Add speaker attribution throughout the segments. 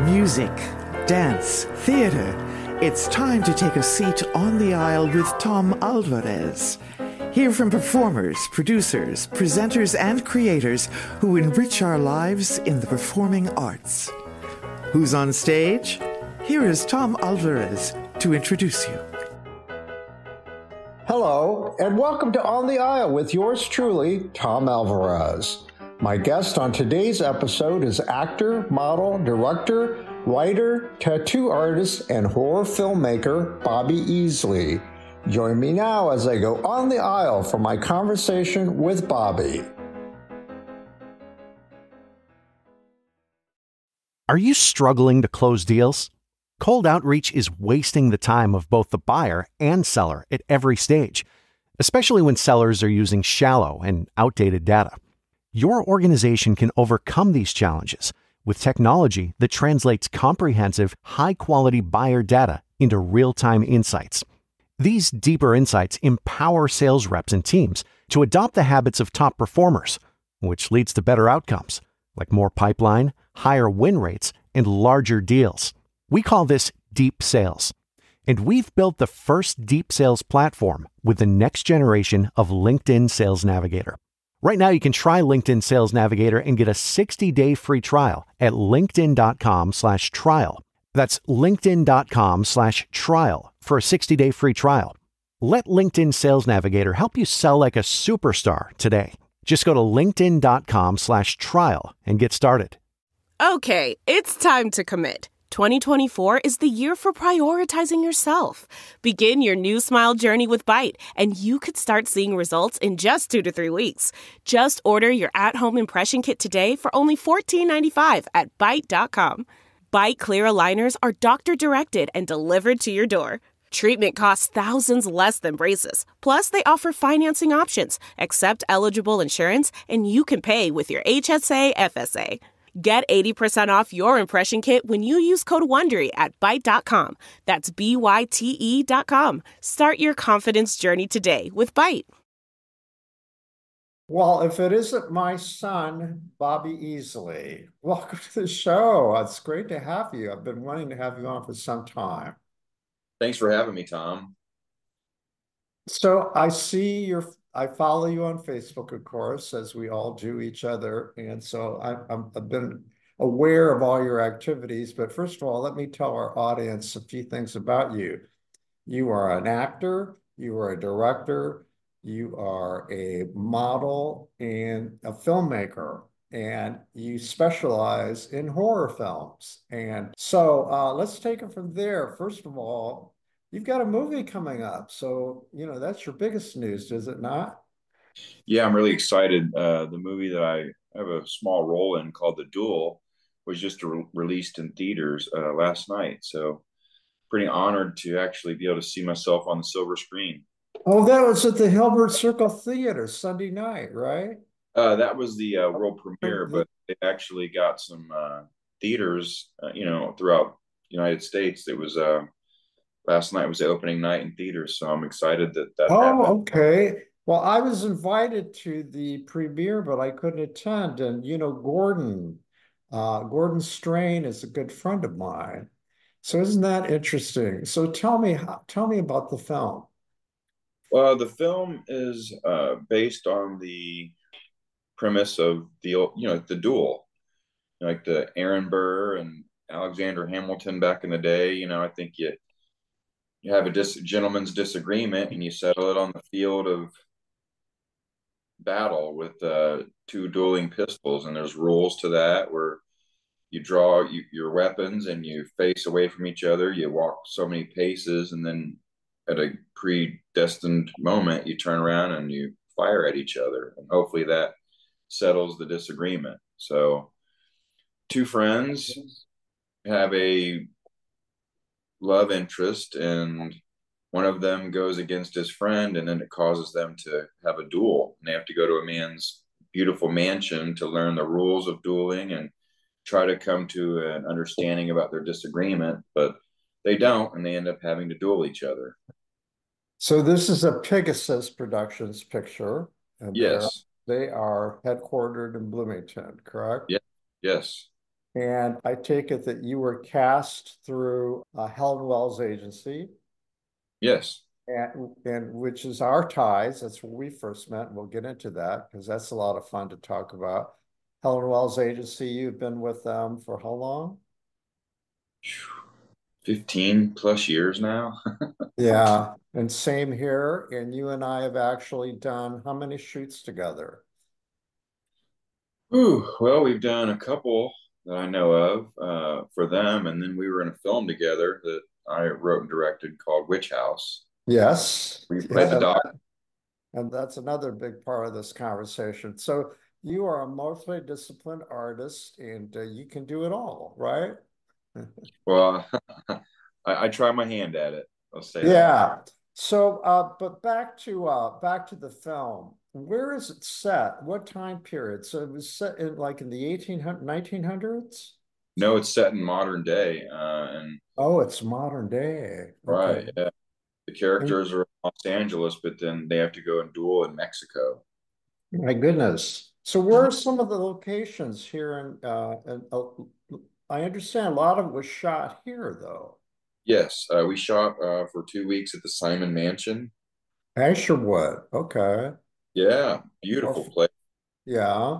Speaker 1: Music, dance, theater. It's time to take a seat on the aisle with Tom Alvarez. Hear from performers, producers, presenters, and creators who enrich our lives in the performing arts. Who's on stage? Here is Tom Alvarez to introduce you.
Speaker 2: Hello, and welcome to On the Aisle with yours truly, Tom Alvarez. My guest on today's episode is actor, model, director, writer, tattoo artist, and horror filmmaker Bobby Easley. Join me now as I go on the aisle for my conversation with Bobby.
Speaker 3: Are you struggling to close deals? Cold outreach is wasting the time of both the buyer and seller at every stage, especially when sellers are using shallow and outdated data. Your organization can overcome these challenges with technology that translates comprehensive, high-quality buyer data into real-time insights. These deeper insights empower sales reps and teams to adopt the habits of top performers, which leads to better outcomes, like more pipeline, higher win rates, and larger deals. We call this deep sales. And we've built the first deep sales platform with the next generation of LinkedIn Sales Navigator. Right now, you can try LinkedIn Sales Navigator and get a 60-day free trial at linkedin.com/trial. That's linkedin.com/trial for a 60-day free trial. Let LinkedIn Sales Navigator help you sell like a superstar today. Just go to linkedin.com/trial and get started.
Speaker 4: Okay, it's time to commit. 2024 is the year for prioritizing yourself. Begin your new smile journey with Byte, and you could start seeing results in just 2 to 3 weeks. Just order your at-home impression kit today for only $14.95 at Byte.com. Byte clear aligners are doctor-directed and delivered to your door. Treatment costs thousands less than braces. Plus, they offer financing options, accept eligible insurance, and you can pay with your HSA FSA. Get 80% off your impression kit when you use code WONDERY at Byte.com. That's BYTE.com. Start your confidence journey today with Byte.
Speaker 2: Well, if it isn't my son, Bobby Easley, welcome to the show. It's great to have you. I've been wanting to have you on for some time.
Speaker 5: Thanks for having me, Tom.
Speaker 2: So I follow you on Facebook, of course, as we all do each other. And so I've been aware of all your activities. But first of all, let me tell our audience a few things about you. You are an actor, you are a director, you are a model and a filmmaker, and you specialize in horror films. And so let's take it from there. First of all, you've got a movie coming up. So, that's your biggest news, is it not?
Speaker 5: Yeah, I'm really excited. The movie that I have a small role in called The Duel was just released in theaters last night. So pretty honored to actually be able to see myself on the silver screen.
Speaker 2: Oh, that was at the Hilbert Circle Theater Sunday night, right?
Speaker 5: That was the world premiere, but they actually got some theaters, throughout the United States. It was last night was the opening night in theaters, so I'm excited that happened.
Speaker 2: Oh, okay. Well, I was invited to the premiere, but I couldn't attend. And Gordon Strain is a good friend of mine. So isn't that interesting? So tell me about the film.
Speaker 5: The film is based on the premise of the duel, like the Aaron Burr and Alexander Hamilton back in the day. I think you have a gentleman's disagreement and you settle it on the field of battle with two dueling pistols, and there's rules to that where you draw your weapons and you face away from each other. You walk so many paces, and then at a predestined moment, you turn around and you fire at each other, and hopefully that settles the disagreement. So, two friends have a love interest, and one of them goes against his friend, and then it causes them to have a duel. And they have to go to a man's beautiful mansion to learn the rules of dueling and try to come to an understanding about their disagreement, but they don't, and they end up having to duel each other.
Speaker 2: So this is a Pegasus Productions picture, and
Speaker 5: Yes.
Speaker 2: they are headquartered in Bloomington, correct?
Speaker 5: Yeah. Yes.
Speaker 2: And I take it that you were cast through Helen Wells Agency,
Speaker 5: Yes.
Speaker 2: and which is our ties. That's where we first met. And we'll get into that because that's a lot of fun to talk about. Helen Wells Agency, you've been with them for how long?
Speaker 5: 15 plus years now.
Speaker 2: Yeah, and same here. And you and I have actually done how many shoots together?
Speaker 5: Ooh, well, we've done a couple that I know of for them, and then we were in a film together that I wrote and directed called Witch House.
Speaker 2: Yes.
Speaker 5: We played the
Speaker 2: Yeah,
Speaker 5: dog.
Speaker 2: and that's another big part of this conversation. So you are a multidisciplined artist and you can do it all, right?
Speaker 5: Well, I try my hand at it. I'll say that.
Speaker 2: Yeah. So, but back to the film. Where is it set? What time period? So it was set in like in the 1900s?
Speaker 5: No, it's set in modern day, and
Speaker 2: Oh, it's modern day. Okay.
Speaker 5: right, yeah. The
Speaker 2: And
Speaker 5: characters are in Los Angeles, but then they have to go and duel in Mexico.
Speaker 2: my goodness. So where are some of the locations here I understand a lot of it was shot here though.
Speaker 5: Yes, we shot for 2 weeks at the Simon Mansion.
Speaker 2: Asherwood. Okay.
Speaker 5: Yeah,
Speaker 2: Well,
Speaker 5: beautiful place.
Speaker 2: yeah.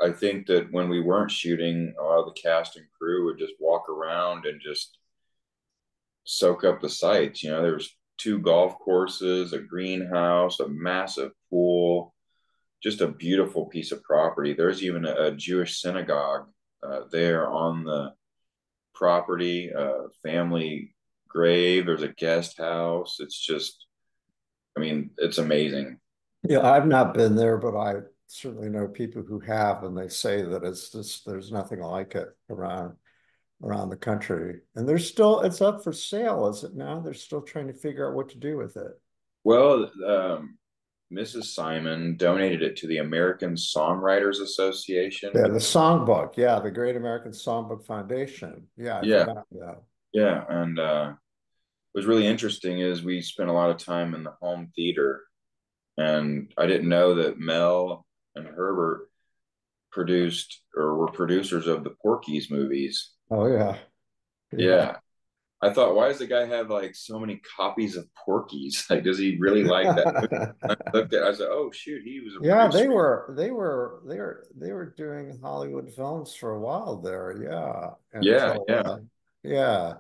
Speaker 5: I think that when we weren't shooting, a lot of the cast and crew would just walk around and just soak up the sights. You know, there was two golf courses, a greenhouse, a massive pool, just a beautiful piece of property. There's even a Jewish synagogue there on the property, family grave. There's a guest house. It's just, I mean, it's amazing.
Speaker 2: Yeah, I've not been there, but I certainly know people who have, and they say that it's just there's nothing like it around the country. And there's still it's up for sale, is it now? They're still trying to figure out what to do with it.
Speaker 5: Well, Mrs. Simon donated it to the American Songwriters Association.
Speaker 2: Yeah, the songbook. Yeah, the Great American Songbook Foundation. Yeah, I
Speaker 5: Yeah,
Speaker 2: forgot that.
Speaker 5: yeah, and what was really interesting is we spent a lot of time in the home theater, and I didn't know that Mel and Herbert produced or were producers of the Porky's movies.
Speaker 2: Oh yeah. Yeah.
Speaker 5: Yeah, I thought, why does the guy have like so many copies of Porky's? Like, does he really like that movie? I looked at, it, I said, oh shoot, he was a
Speaker 2: Yeah,
Speaker 5: producer.
Speaker 2: they were doing Hollywood films for a while there, yeah.
Speaker 5: Yeah,
Speaker 2: Until
Speaker 5: yeah.
Speaker 2: yeah.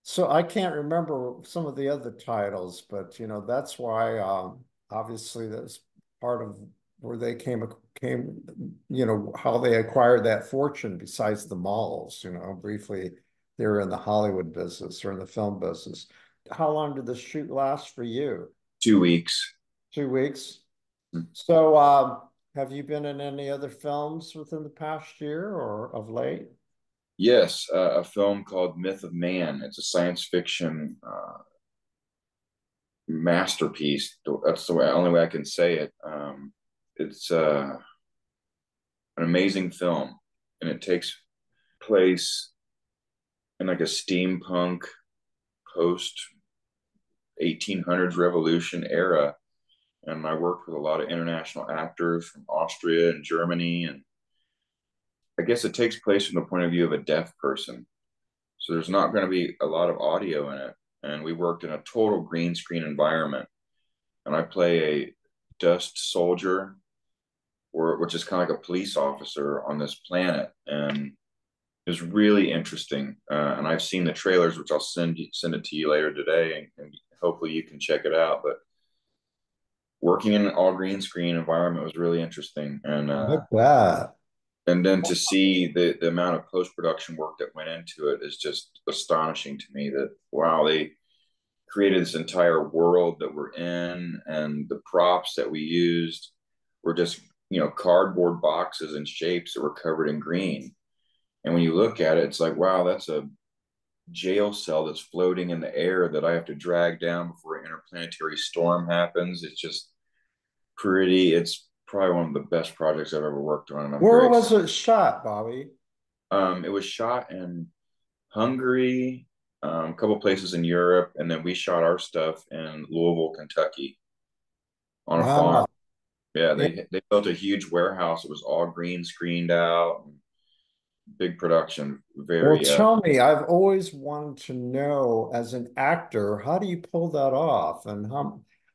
Speaker 2: So I can't remember some of the other titles, but that's why obviously that's part of where they came, how they acquired that fortune besides the malls, briefly they were in the Hollywood business or in the film business. How long did the shoot last for you?
Speaker 5: 2 weeks.
Speaker 2: 2 weeks? So, have you been in any other films within the past year or of late?
Speaker 5: Yes, a film called Myth of Man. It's a science fiction masterpiece. That's the only way I can say it. It's an amazing film, and it takes place in like a steampunk post 1800s revolution era. And I worked with a lot of international actors from Austria and Germany, and I guess it takes place from the point of view of a deaf person. So there's not going to be a lot of audio in it. And we worked in a total green screen environment. And I play a dust soldier, which is kind of like a police officer on this planet. And it was really interesting. And I've seen the trailers, which I'll send it to you later today, and hopefully you can check it out. But working in an all green screen environment was really interesting.
Speaker 2: Like that.
Speaker 5: And then to see the amount of post production work that went into it is just astonishing to me. That wow, they created this entire world that we're in, and the props that we used were just cardboard boxes and shapes that were covered in green. And when you look at it, it's like, wow, that's a jail cell that's floating in the air that I have to drag down before an interplanetary storm happens. It's just pretty. It's probably one of the best projects I've ever worked on, and I'm
Speaker 2: Where
Speaker 5: very
Speaker 2: was
Speaker 5: excited.
Speaker 2: it shot, Bobby?
Speaker 5: It was shot in Hungary, a couple places in Europe, and then we shot our stuff in Louisville, Kentucky, on a farm.
Speaker 2: Wow.
Speaker 5: Yeah,
Speaker 2: Yeah.
Speaker 5: they built a huge warehouse. It was all green screened out. big production,
Speaker 2: Well,
Speaker 5: very
Speaker 2: tell me, I've always wanted to know as an actor, how do you pull that off? And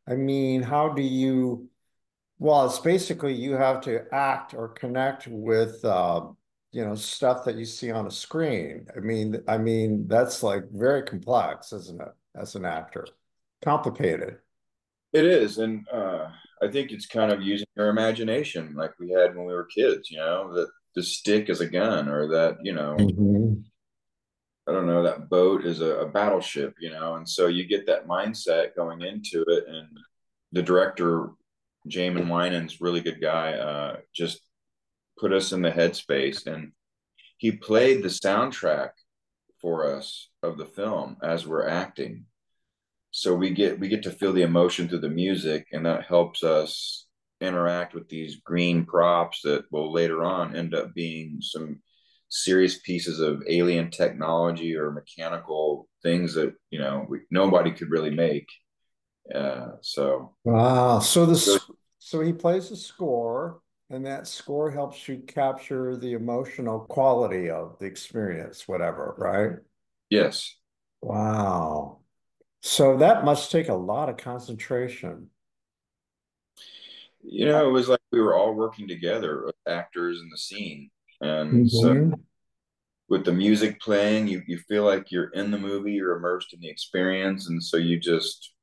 Speaker 2: I mean, how do you, well, it's basically you have to act or connect with, stuff that you see on a screen. I mean, that's like very complex, isn't it, as an actor? Complicated.
Speaker 5: it is. And I think it's kind of using your imagination like we had when we were kids, that the stick is a gun, or that,
Speaker 2: Mhm.
Speaker 5: I don't know, that boat is a battleship, and so you get that mindset going into it. And the director, Jamin Winans, really good guy, just put us in the headspace, and he played the soundtrack for us of the film as we're acting. So we get to feel the emotion through the music, and that helps us interact with these green props that will later on end up being some serious pieces of alien technology or mechanical things that nobody could really make. So
Speaker 2: Wow.
Speaker 5: really,
Speaker 2: So he plays a score, and that score helps you capture the emotional quality of the experience, whatever, right?
Speaker 5: yes,
Speaker 2: Wow. So that must take a lot of concentration.
Speaker 5: it was like we were all working together, actors in the scene, and so
Speaker 2: Mhm.
Speaker 5: with the music playing, you feel like you're in the movie, you're immersed in the experience, and so you just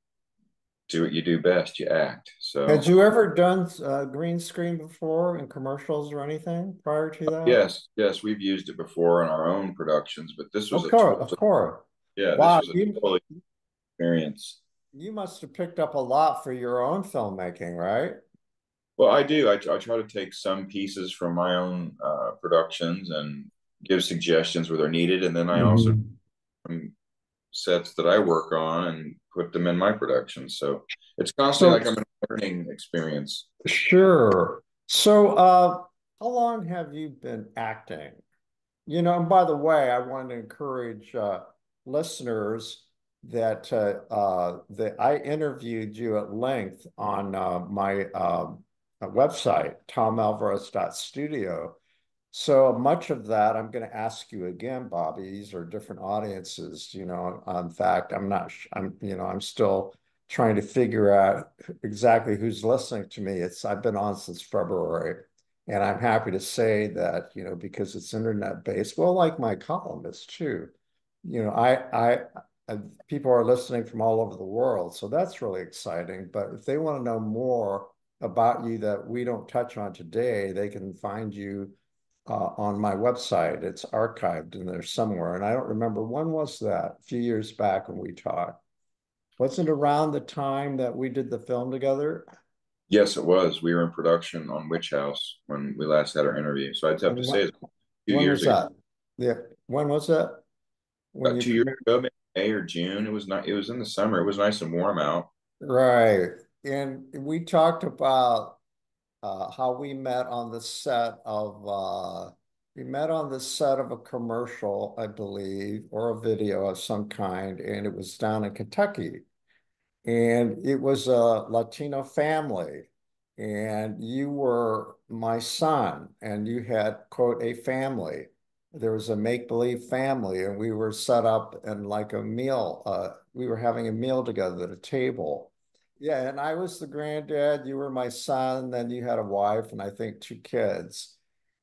Speaker 5: do what you do best, you act.
Speaker 2: Had
Speaker 5: So
Speaker 2: you ever done green screen before in commercials or anything prior to that?
Speaker 5: yes, we've used it before in our own productions, but this was
Speaker 2: Of
Speaker 5: a
Speaker 2: course, of
Speaker 5: totally,
Speaker 2: course.
Speaker 5: yeah, this
Speaker 2: Wow,
Speaker 5: was a totally experience.
Speaker 2: you must have picked up a lot for your own filmmaking, right?
Speaker 5: Well, I do. I try to take some pieces from my own productions and give suggestions where they're needed, and then I also
Speaker 2: Mhm.
Speaker 5: sets that I work on and put them in my productions. So it's constantly
Speaker 2: So
Speaker 5: like I'm in a learning experience.
Speaker 2: sure. So how long have you been acting? And by the way, I want to encourage listeners that I interviewed you at length on my website, tomalvarez.studio. So much of that I'm going to ask you again, Bobby. These are different audiences, In fact, I'm not, I'm still trying to figure out exactly who's listening to me. I've been on since February, and I'm happy to say that, because it's internet based, well, like my columnist too, you know, I people are listening from all over the world, so that's really exciting. But if they want to know more about you that we don't touch on today, they can find you on my website. It's archived in there somewhere. And I don't remember when was that, a few years back when we talked. Wasn't it around the time that we did the film together?
Speaker 5: Yes, it was. We were in production on Witch House when we last had our interview. So I'd have to
Speaker 2: And
Speaker 5: say it's a few
Speaker 2: when
Speaker 5: years
Speaker 2: was
Speaker 5: ago,
Speaker 2: that? Yeah. When was that? When
Speaker 5: about
Speaker 2: you
Speaker 5: 2 years
Speaker 2: premiered?
Speaker 5: ago, maybe May or June. It was not. It was in the summer. It was nice and warm out.
Speaker 2: Right. And we talked about how we met on the set of a commercial, I believe, or a video of some kind, and it was down in Kentucky. And it was a Latino family, and you were my son, and you had, quote, a family. There was a make-believe family, and we were set up in like a meal. We were having a meal together at a table. Yeah, and I was the granddad, you were my son, then you had a wife and I think two kids.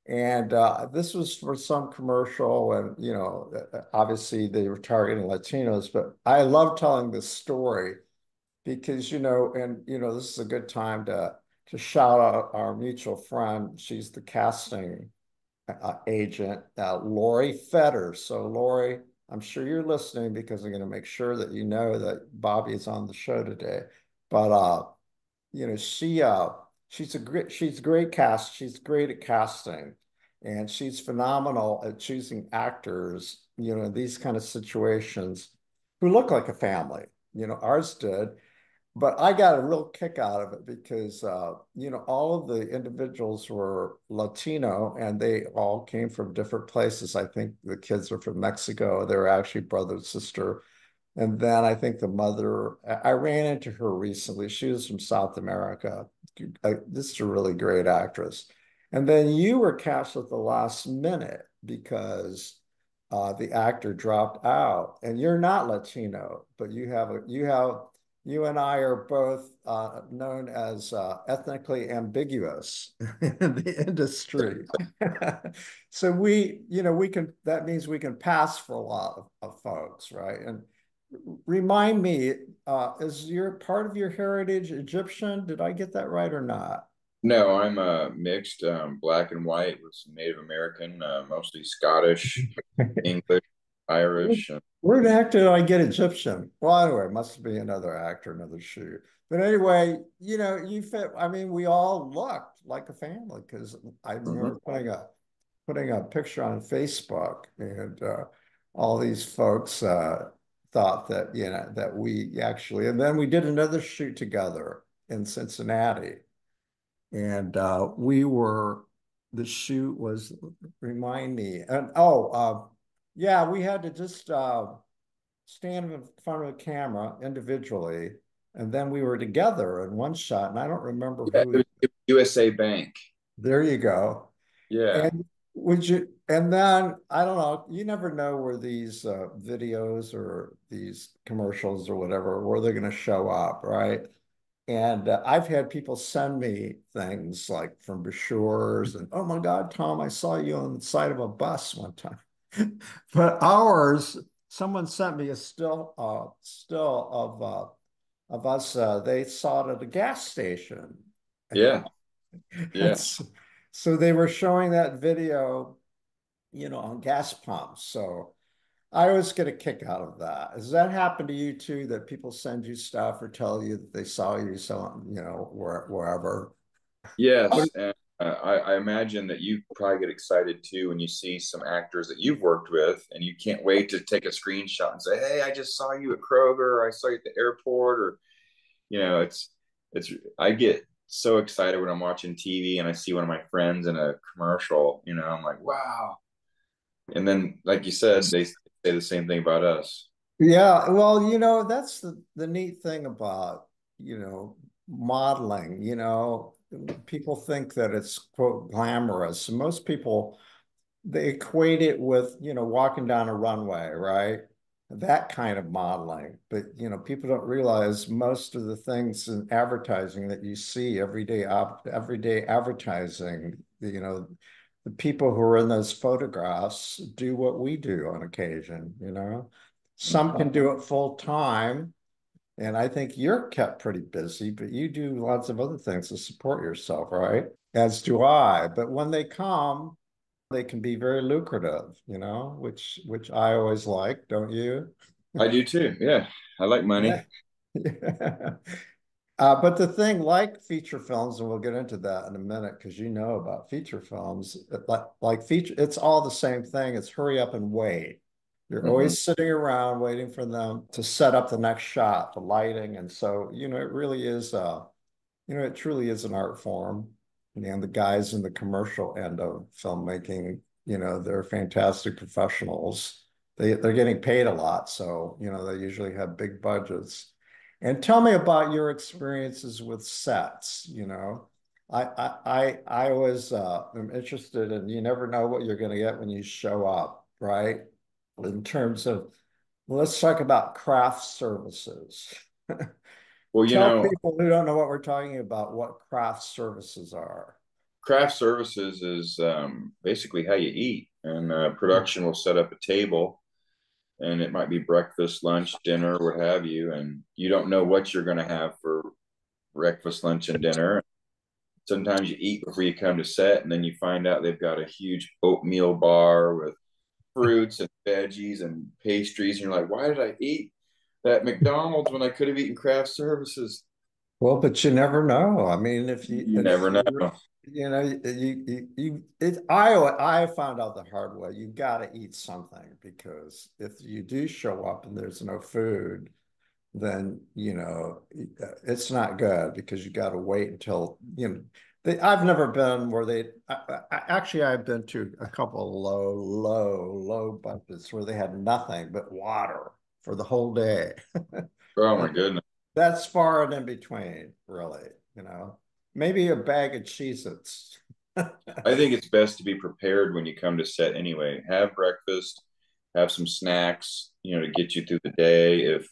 Speaker 2: And this was for some commercial, and obviously they were targeting Latinos, but I love telling this story because this is a good time to shout out our mutual friend. She's the casting agent, Lori Fetter. So Lori, I'm sure you're listening because I'm going to make sure that you know that Bobby is on the show today. But she's a great cast. She's great at casting, and she's phenomenal at choosing actors. In these kind of situations, who look like a family. Ours did, but I got a real kick out of it because all of the individuals were Latino and they all came from different places. I think the kids are from Mexico. They were actually brother and sister. And then I think the mother, I ran into her recently. She was from South America. This is a really great actress. And then you were cast at the last minute. because the actor dropped out. And you're not Latino, but you and I are both known as ethnically ambiguous in the industry. So that means we can pass for a lot of folks, right? And remind me, is your part of your heritage Egyptian? Did I get that right or not?
Speaker 5: No, I'm mixed, black and white with some Native American, mostly Scottish, English, Irish.
Speaker 2: Where the heck did I get Egyptian? Well, anyway, it must be another actor, another shoot. But anyway, you fit. I mean, we all looked like a family because I remember putting a picture on Facebook, and all these folks thought that that we actually. And then we did another shoot together in Cincinnati, and the shoot was, remind me, and yeah, we had to just stand in front of a camera individually, and then we were together in one shot, and I don't remember
Speaker 5: Yeah,
Speaker 2: who.
Speaker 5: it was USA Bank.
Speaker 2: There you go.
Speaker 5: Yeah.
Speaker 2: And and then I don't know, you never know where these videos or these commercials or whatever, where they're going to show up, right? And I've had people send me things like from brochures and, oh my God, Tom, I saw you on the side of a bus one time. But ours, someone sent me a still of us. They saw it at a gas station.
Speaker 5: Yeah. Yeah.
Speaker 2: So they were showing that video, on gas pumps. So I always get a kick out of that. Does that happen to you too, that people send you stuff or tell you that they saw you wherever?
Speaker 5: Yes. And I imagine that you probably get excited too when you see some actors that you've worked with and you can't wait to take a screenshot and say, hey, I just saw you at Kroger, or I saw you at the airport, or, it's, I get so excited when I'm watching TV and I see one of my friends in a commercial, I'm like, wow. And then, like you said, they say the same thing about us.
Speaker 2: Yeah, well, that's the neat thing about, modeling, people think that it's quote glamorous. Most people, they equate it with, walking down a runway, right? That kind of modeling. But, people don't realize most of the things in advertising that you see everyday advertising, the people who are in those photographs do what we do on occasion. Some can do it full time. And I think you're kept pretty busy, but you do lots of other things to support yourself, right? As do I. But when they come, they can be very lucrative, which I always like, don't you?
Speaker 5: I do too. Yeah. I like money.
Speaker 2: Yeah. But the thing, like feature films, and we'll get into that in a minute because you know about feature films, it's all the same thing. It's hurry up and wait. You're
Speaker 5: Mm-hmm.
Speaker 2: always sitting around waiting for them to set up the next shot, the lighting, and so it really is it truly is an art form. And the guys in the commercial end of filmmaking, they're fantastic professionals. They're getting paid a lot, so they usually have big budgets. And tell me about your experiences with sets. I always am interested, and you never know what you're going to get when you show up, right? In terms of, let's talk about craft services.
Speaker 5: Well,
Speaker 2: Tell people who don't know what we're talking about what craft services are.
Speaker 5: craft services is basically how you eat, and production will set up a table, and it might be breakfast, lunch, dinner, what have you, and you don't know what you're going to have for breakfast, lunch, and dinner. Sometimes you eat before you come to set, and then you find out they've got a huge oatmeal bar with fruits and veggies and pastries, and you're like, why did I eat that McDonald's when I could have eaten craft services?
Speaker 2: Well, but you never know. I mean,
Speaker 5: You never know.
Speaker 2: I found out the hard way. You got to eat something, because if you do show up and there's no food, then it's not good, because you got to wait until I've never been where actually I've been to a couple of low budgets where they had nothing but water for the whole day.
Speaker 5: Oh my goodness.
Speaker 2: That's far and in between, really. Maybe a bag of Cheez-Its.
Speaker 5: I think it's best to be prepared when you come to set anyway. Have breakfast, have some snacks, to get you through the day. If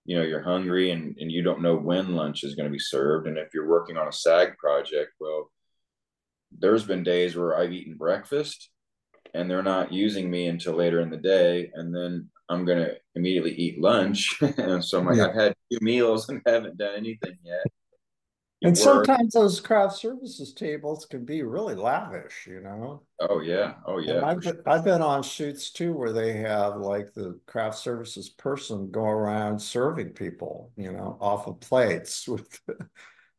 Speaker 5: you're hungry and you don't know when lunch is going to be served, and if you're working on a SAG project, well, there's been days where I've eaten breakfast and they're not using me until later in the day, and then I'm going to immediately eat lunch. And so I'm like,
Speaker 2: Yeah.
Speaker 5: I've had 2 meals and haven't done anything yet. You
Speaker 2: And
Speaker 5: work.
Speaker 2: sometimes those craft services tables can be really lavish,
Speaker 5: Oh yeah, oh
Speaker 2: And
Speaker 5: yeah,
Speaker 2: I've
Speaker 5: for sure.
Speaker 2: been, I've been on shoots too where they have like the craft services person go around serving people, off of plates with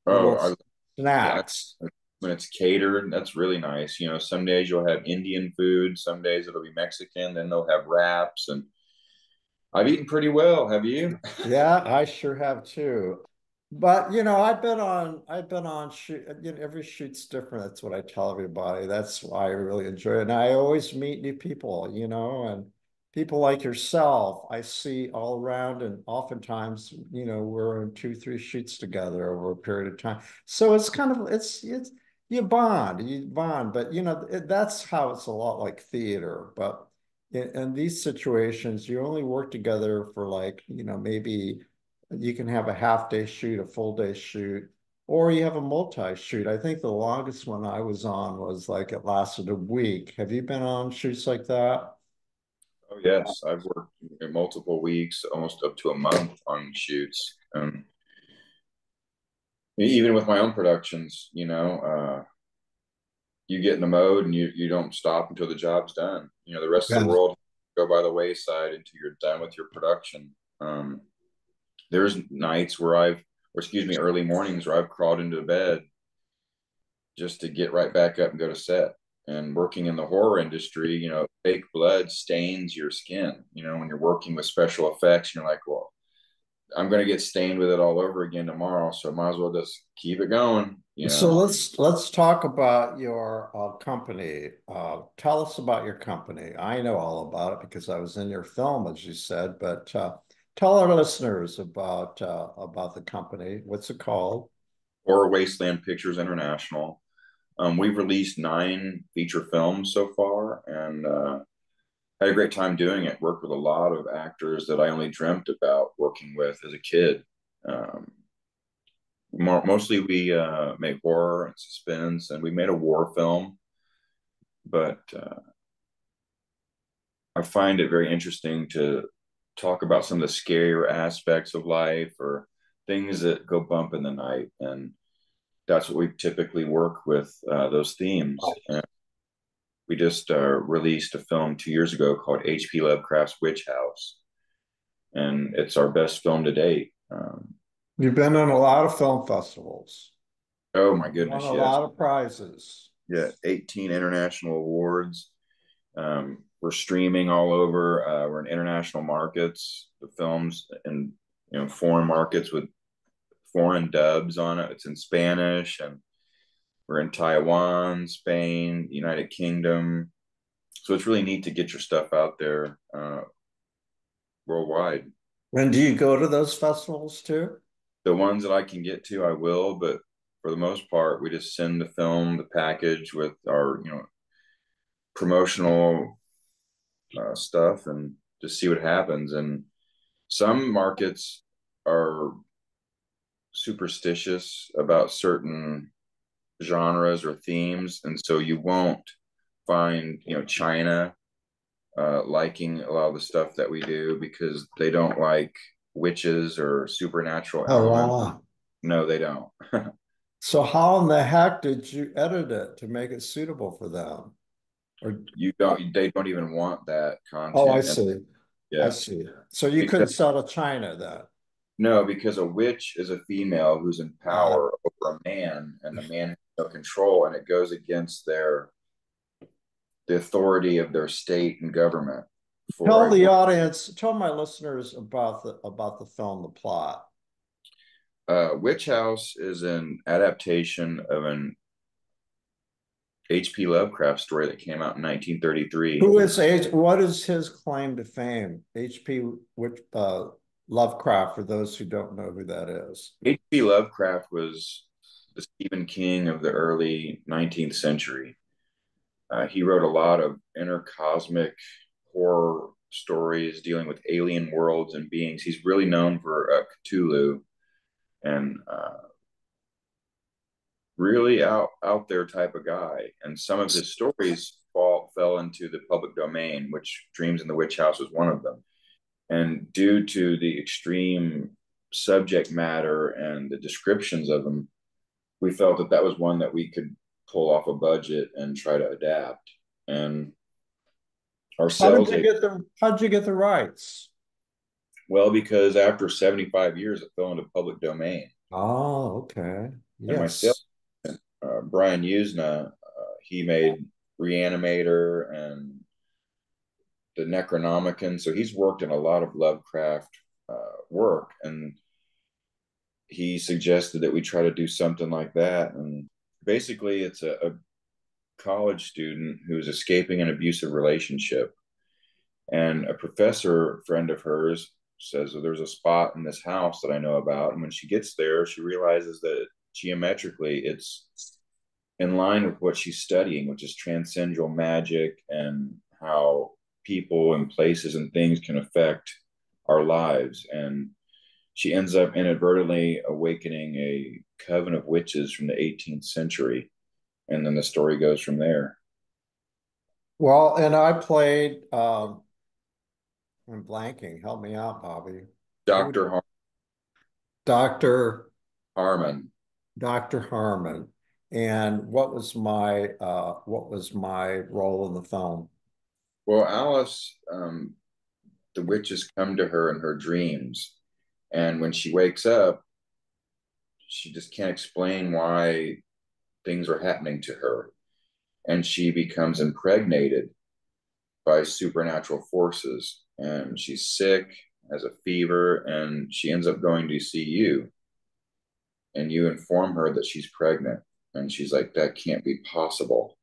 Speaker 5: Oh,
Speaker 2: little
Speaker 5: yeah,
Speaker 2: snacks.
Speaker 5: when it's catered, that's really nice. Some days you'll have Indian food, some days it'll be Mexican, then they'll have wraps, and I've eaten pretty well. Have you?
Speaker 2: Yeah, I sure have too. But I've been on shoot, every shoot's different. That's what I tell everybody. That's why I really enjoy it. And I always meet new people, and people like yourself, I see all around, and oftentimes, we're in 2, 3 shoots together over a period of time. So it's kind of it's you bond, but that's how it's a lot like theater. But in these situations, you only work together for like, maybe you can have a half day shoot, a full day shoot, or you have a multi shoot. I think the longest one I was on was like it lasted a week. Have you been on shoots like that?
Speaker 5: Oh yes, I've worked in multiple weeks, almost up to a month on shoots. Even with my own productions, you get in the mode and you don't stop until the job's done. The rest of
Speaker 2: Yeah.
Speaker 5: the world go by the wayside until you're done with your production. There's nights where or excuse me, early mornings where I've crawled into bed just to get right back up and go to set. And working in the horror industry, fake blood stains your skin. When you're working with special effects, you're like, well, I'm going to get stained with it all over again tomorrow, so I might as well just keep it going.
Speaker 2: So let's talk about your company. Tell us about your company. I know all about it because I was in your film, as you said, but tell our listeners about the company. What's it called?
Speaker 5: Horror Wasteland Pictures International. We've released 9 feature films so far, and had a great time doing it. Worked with a lot of actors that I only dreamt about working with as a kid. Um, Mostly we make horror and suspense, and we made a war film, but I find it very interesting to talk about some of the scarier aspects of life or things that go bump in the night. And that's what we typically work with, those themes. And we just released a film 2 years ago called H.P. Lovecraft's Witch House, and it's our best film to date.
Speaker 2: You've been in a lot of film festivals,
Speaker 5: Oh my
Speaker 2: won
Speaker 5: goodness,
Speaker 2: a
Speaker 5: yes.
Speaker 2: lot of prizes.
Speaker 5: Yeah, 18 international awards. We're streaming all over. We're in international markets. The films in foreign markets with foreign dubs on it. It's in Spanish, and we're in Taiwan, Spain, United Kingdom. So it's really neat to get your stuff out there worldwide.
Speaker 2: And do you go to those festivals too?
Speaker 5: The ones that I can get to, I will, but for the most part, we just send the film, the package with our promotional stuff, and just see what happens. And some markets are superstitious about certain genres or themes, and so you won't find China liking a lot of the stuff that we do because they don't like witches or supernatural
Speaker 2: Oh,
Speaker 5: elements.
Speaker 2: wow.
Speaker 5: No, they don't.
Speaker 2: So how in the heck did you edit it to make it suitable for them? Or
Speaker 5: They don't even want that
Speaker 2: oh, I
Speaker 5: content. And
Speaker 2: see. I
Speaker 5: yeah,
Speaker 2: see. So you couldn't
Speaker 5: because
Speaker 2: sell to China then.
Speaker 5: no, because a witch is a female who's in
Speaker 2: Uh,
Speaker 5: power over a man, and the man has no control, and it goes against the authority of their state and government for
Speaker 2: tell
Speaker 5: a
Speaker 2: the audience, tell my listeners about the film, the plot.
Speaker 5: Witch House is an adaptation of an H.P. Lovecraft story that came out in 1933.
Speaker 2: What is his claim to fame? H.P. which Lovecraft, for those who don't know who that is.
Speaker 5: H.P. Lovecraft was the Stephen King of the early 19th century. He wrote a lot of intercosmic horror stories dealing with alien worlds and beings. He's really known for Cthulhu and really out there type of guy. And some of his stories fell into the public domain, which Dreams in the Witch House was one of them. And due to the extreme subject matter and the descriptions of them, we felt that that was one that we could pull off a budget and try to adapt. And our sales,
Speaker 2: how'd you get the rights?
Speaker 5: well, because after 75 years, it fell into public domain.
Speaker 2: Oh, okay.
Speaker 5: And my sales, Brian Usna, he made Reanimator and the Necronomicon. So he's worked in a lot of Lovecraft work, and he suggested that we try to do something like that. And basically, it's a college student who's escaping an abusive relationship. And a professor friend of hers says, well, there's a spot in this house that I know about. And when she gets there, she realizes that geometrically it's in line with what she's studying, which is transcendental magic and how people and places and things can affect our lives. And she ends up inadvertently awakening a coven of witches from the 18th century. And then the story goes from there.
Speaker 2: Well, and I played, I'm blanking. Help me out, Bobby.
Speaker 5: Dr.
Speaker 2: Dr.
Speaker 5: Harmon.
Speaker 2: Dr. Harmon. And what was my role in the film?
Speaker 5: Well, Alice, the witches come to her in her dreams. And when she wakes up, she just can't explain why things are happening to her. And she becomes impregnated by supernatural forces. And she's sick, has a fever, and she ends up going to see you. And you inform her that she's pregnant. And she's like, that can't be possible.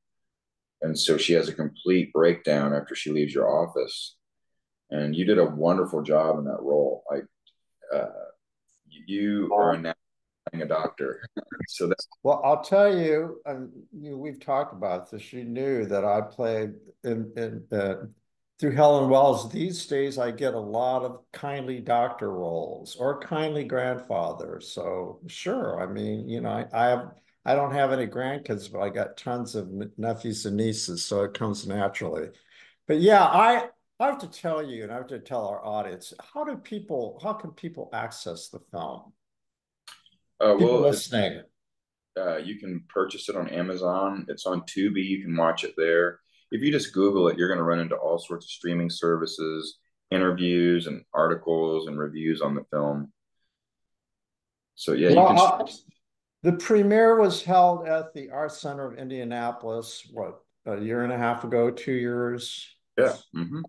Speaker 5: And so she has a complete breakdown after she leaves your office. And you did a wonderful job in that role. You are now a doctor. So that's
Speaker 2: well, I'll tell you, we've talked about this. You knew that I played through Helen Wells. These days, I get a lot of kindly doctor roles or kindly grandfather. So sure, I mean, I don't have any grandkids, but I got tons of nephews and nieces, so it comes naturally. But yeah, I have to tell you, and I have to tell our audience, how can people access the film? People listening.
Speaker 5: You can purchase it on Amazon. It's on Tubi. You can watch it there. If you just Google it, you're going to run into all sorts of streaming services, interviews and articles and reviews on the film. So yeah, well,
Speaker 2: the premiere was held at the Arts Center of Indianapolis, what, a year and a half ago, 2 years?
Speaker 5: Yeah. Mm-hmm.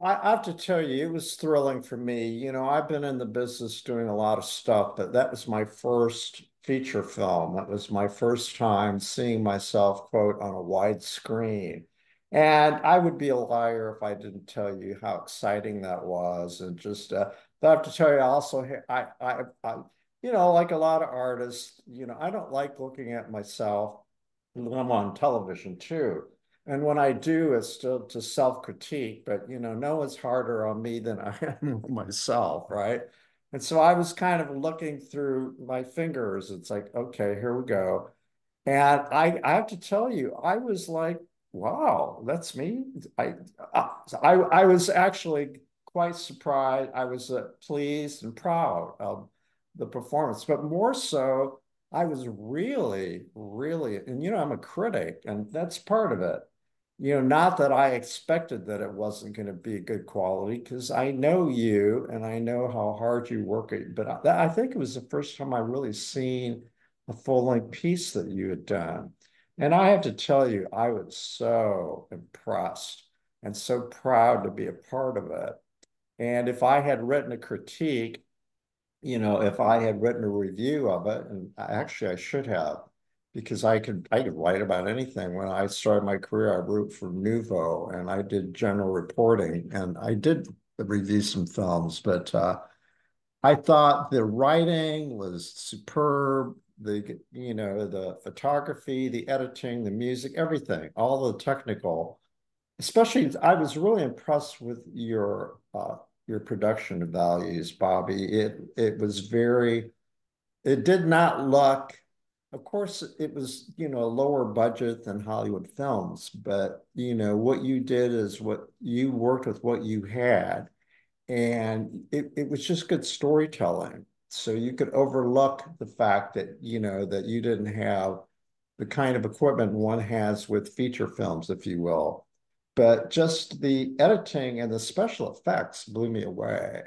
Speaker 2: I have to tell you, it was thrilling for me. I've been in the business doing a lot of stuff, but that was my first feature film. That was my first time seeing myself, quote, on a wide screen. And I would be a liar if I didn't tell you how exciting that was. And just, I have to tell you also, I like a lot of artists, I don't like looking at myself. I'm on television too. And when I do, it's still to self-critique, but no one's harder on me than I am on myself, right? And so I was kind of looking through my fingers. It's like, okay, here we go. And I have to tell you, I was like, wow, that's me. I was actually quite surprised. I was pleased and proud of the performance, but more so, I was really, really, and I'm a critic, and that's part of it. Not that I expected that it wasn't going to be good quality, because I know you and I know how hard you work at, but I think it was the first time I really seen a full-length piece that you had done. And I have to tell you, I was so impressed and so proud to be a part of it. And if I had written a critique, if I had written a review of it, and actually I should have, because I could write about anything. When I started my career, I wrote for Nouveau and I did general reporting, and I did review some films, but I thought the writing was superb. the photography, the editing, the music, everything, all the technical. Especially, I was really impressed with your production values, Bobby. It was very. It did not look. Of course, it was a lower budget than Hollywood films, but what you did is what you worked with what you had, and it was just good storytelling. So you could overlook the fact that that you didn't have the kind of equipment one has with feature films, if you will. But just the editing and the special effects blew me away.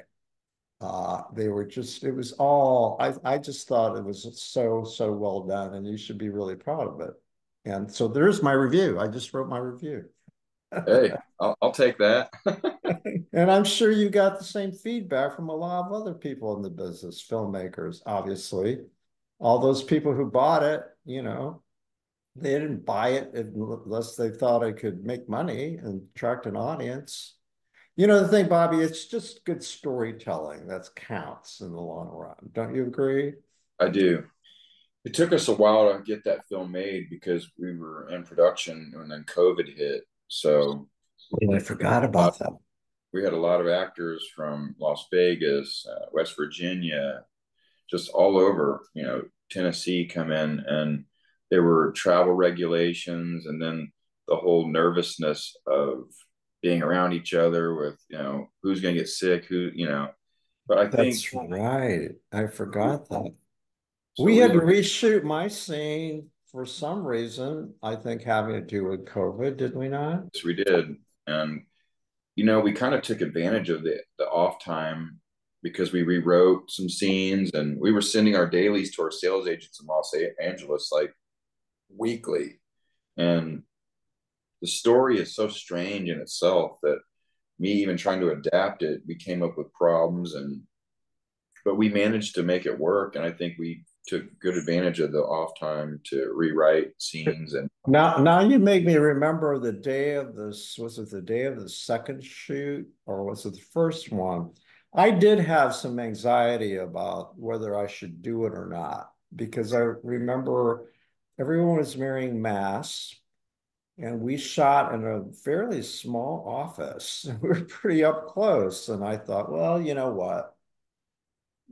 Speaker 2: They were just, it was all, I just thought it was so well done, and you should be really proud of it. And so there's my review. I just wrote my review.
Speaker 5: Hey, I'll take that.
Speaker 2: And I'm sure you got the same feedback from a lot of other people in the business, filmmakers, obviously. All those people who bought it, they didn't buy it unless they thought it could make money and attract an audience. The thing, Bobby, it's just good storytelling that counts in the long run. Don't you agree?
Speaker 5: I do. It took us a while to get that film made because we were in production and then COVID hit. So
Speaker 2: Yeah, I forgot about that.
Speaker 5: we had a lot of actors from Las Vegas, West Virginia, just all over, Tennessee come in, and there were travel regulations, and then the whole nervousness of being around each other with, who's going to get sick, but I think
Speaker 2: That's right. I forgot that.
Speaker 5: so
Speaker 2: We
Speaker 5: we
Speaker 2: had to reshoot my scene for some reason, I think having to do with COVID, did we not?
Speaker 5: we did. And, we kind of took advantage of the off time because we rewrote some scenes, and we were sending our dailies to our sales agents in Los Angeles like weekly. And the story is so strange in itself that me even trying to adapt it, we came up with problems, but we managed to make it work. And I think we took good advantage of the off time to rewrite scenes. And
Speaker 2: Now you make me remember the day of this. Was it the day of the second shoot, or was it the first one? I did have some anxiety about whether I should do it or not, because I remember everyone was wearing masks, and we shot in a fairly small office. We were pretty up close, and I thought, well, you know what?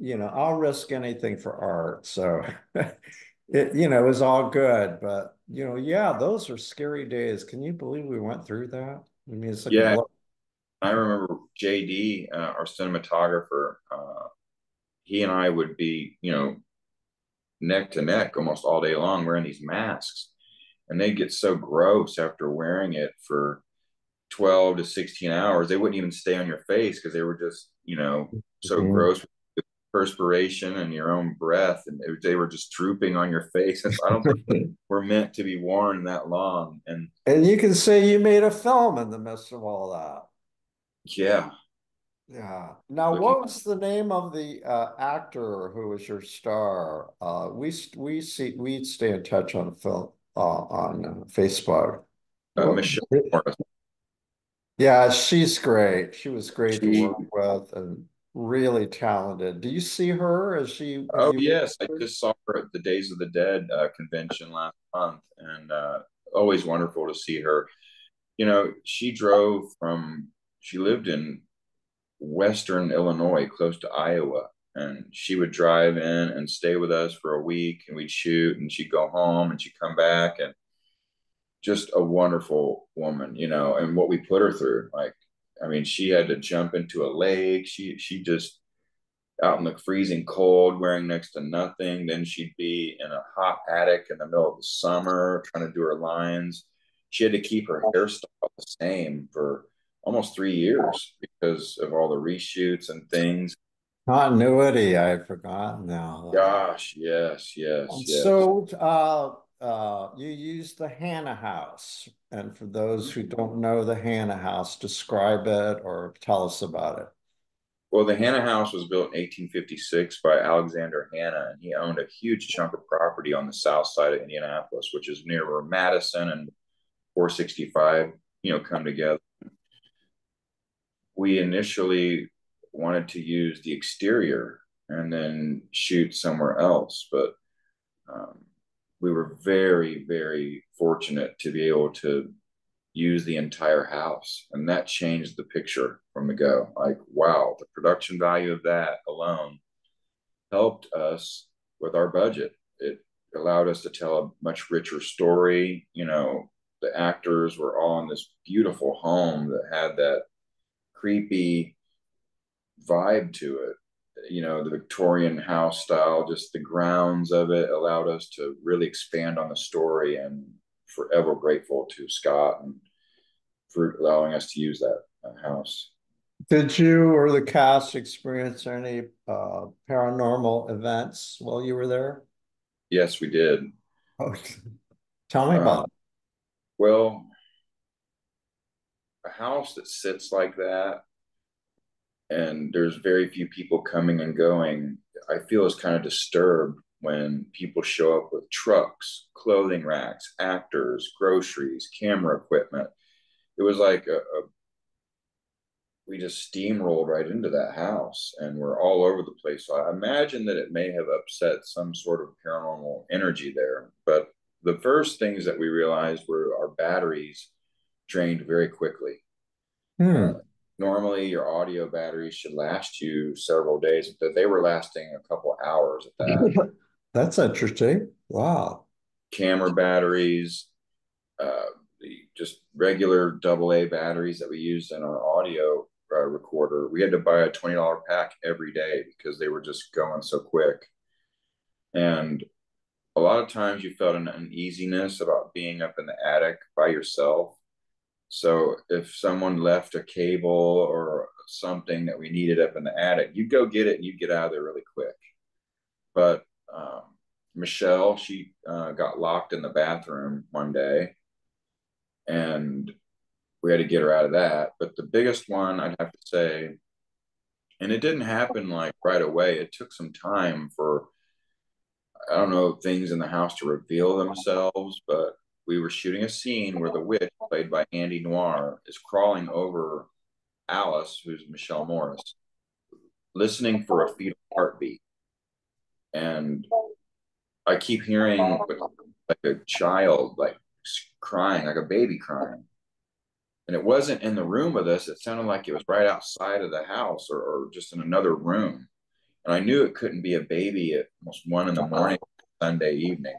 Speaker 2: I'll risk anything for art. So it was all good. But, yeah, those are scary days. Can you believe we went through that? I mean, it's like a
Speaker 5: yeah,
Speaker 2: blow.
Speaker 5: I remember JD, our cinematographer, he and I would be, neck to neck almost all day long wearing these masks. And they'd get so gross after wearing it for 12 to 16 hours. They wouldn't even stay on your face because they were just, so
Speaker 2: Mhm.
Speaker 5: gross with perspiration and your own breath. And they were just drooping on your face. And so I don't think we're meant to be worn that long. And
Speaker 2: And you can say you made a film in the midst of all that.
Speaker 5: yeah,
Speaker 2: Yeah. Now,
Speaker 5: looking,
Speaker 2: what was the name of the actor who was your star? We stay in touch on film on Facebook. What?
Speaker 5: Michelle Morris,
Speaker 2: Yeah, she's great. She was great to
Speaker 5: she,
Speaker 2: work with and really talented. Do you see her? Have
Speaker 5: oh,
Speaker 2: you worked
Speaker 5: yes, I
Speaker 2: with her?
Speaker 5: just saw her at the Days of the Dead convention last month. And always wonderful to see her. She she lived in Western Illinois, close to Iowa. And she would drive in and stay with us for a week, and we'd shoot, and she'd go home and she'd come back, and just a wonderful woman, and what we put her through. Like, I mean, she had to jump into a lake. She just out in the freezing cold, wearing next to nothing. Then she'd be in a hot attic in the middle of the summer trying to do her lines. She had to keep her hairstyle the same for almost 3 years because of all the reshoots and things.
Speaker 2: Continuity, I've forgotten now.
Speaker 5: Gosh, yes, yes,
Speaker 2: And
Speaker 5: yes.
Speaker 2: so you use the Hannah House. And for those who don't know the Hannah House, describe it or tell us about it.
Speaker 5: Well, the Hanna House was built in 1856 by Alexander Hanna, and he owned a huge chunk of property on the south side of Indianapolis, which is near where Madison and 465, come together. We initially wanted to use the exterior and then shoot somewhere else, but we were very, very fortunate to be able to use the entire house. And that changed the picture from the go. Like, wow, the production value of that alone helped us with our budget. It allowed us to tell a much richer story. You know, the actors were all in this beautiful home that had that creepy vibe to it. You know, the Victorian house style, just the grounds of it allowed us to really expand on the story, and forever grateful to Scott and for allowing us to use that house.
Speaker 2: Did you or the cast experience any paranormal events while you were there?
Speaker 5: Yes, we did.
Speaker 2: Oh, tell me
Speaker 5: Uh,
Speaker 2: about
Speaker 5: well, a house that sits like that and there's very few people coming and going, I feel is kind of disturbed when people show up with trucks, clothing racks, actors, groceries, camera equipment. It was like we just steamrolled right into that house and we're all over the place. So I imagine that it may have upset some sort of paranormal energy there. But the first things that we realized were our batteries drained very quickly.
Speaker 2: it.
Speaker 5: Uh, Normally, your audio batteries should last you several days, but they were lasting a couple hours at that.
Speaker 2: That's interesting. Wow.
Speaker 5: Camera batteries, the just regular AA batteries that we used in our audio recorder, we had to buy a $20 pack every day because they were just going so quick. And a lot of times you felt an uneasiness about being up in the attic by yourself. So if someone left a cable or something that we needed up in the attic, you go get it and you get out of there really quick. But Michelle, she got locked in the bathroom one day, and we had to get her out of that. But the biggest one, I'd have to say, and it didn't happen like right away. It took some time for, I don't know, things in the house to reveal themselves, but we were shooting a scene where the witch, played by Andy Noir, is crawling over Alice, who's Michelle Morris, listening for a fetal heartbeat. And I keep hearing like a child, like crying, like a baby crying. And it wasn't in the room with us. It sounded like it was right outside of the house or just in another room. And I knew it couldn't be a baby at almost 1 in the morning, Sunday evening.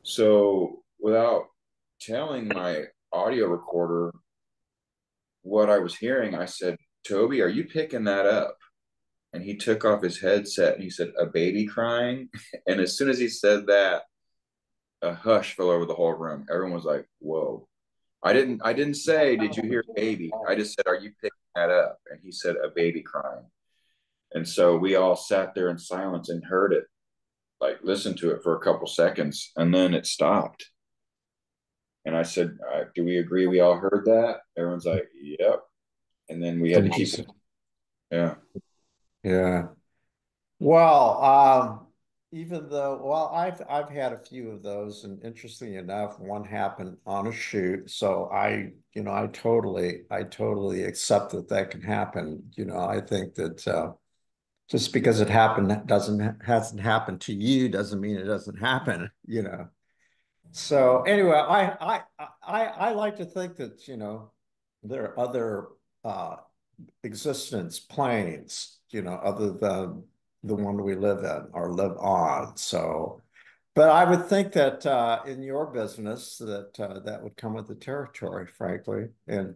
Speaker 5: So without telling my audio recorder what I was hearing, I said, Toby, are you picking that up? And he took off his headset and he said, a baby crying. And as soon as he said that, a hush fell over the whole room. Everyone was like, whoa. I didn't say, did you hear baby? I just said, are you picking that up? And he said, a baby crying. And so we all sat there in silence and heard it, like listened to it for a couple seconds, and then it stopped. And I said, do we agree we all heard that? Everyone's like, yep. And then we had to keep, yeah.
Speaker 2: Yeah. Well, even though, well, I've had a few of those, and interestingly enough, one happened on a shoot. So I totally accept that that can happen. I think that just because it happened hasn't happened to you doesn't mean it doesn't happen. So anyway, I like to think that, there are other uh existence planes, other than the one we live in or live on. So, but I would think that in your business that that would come with the territory, frankly. And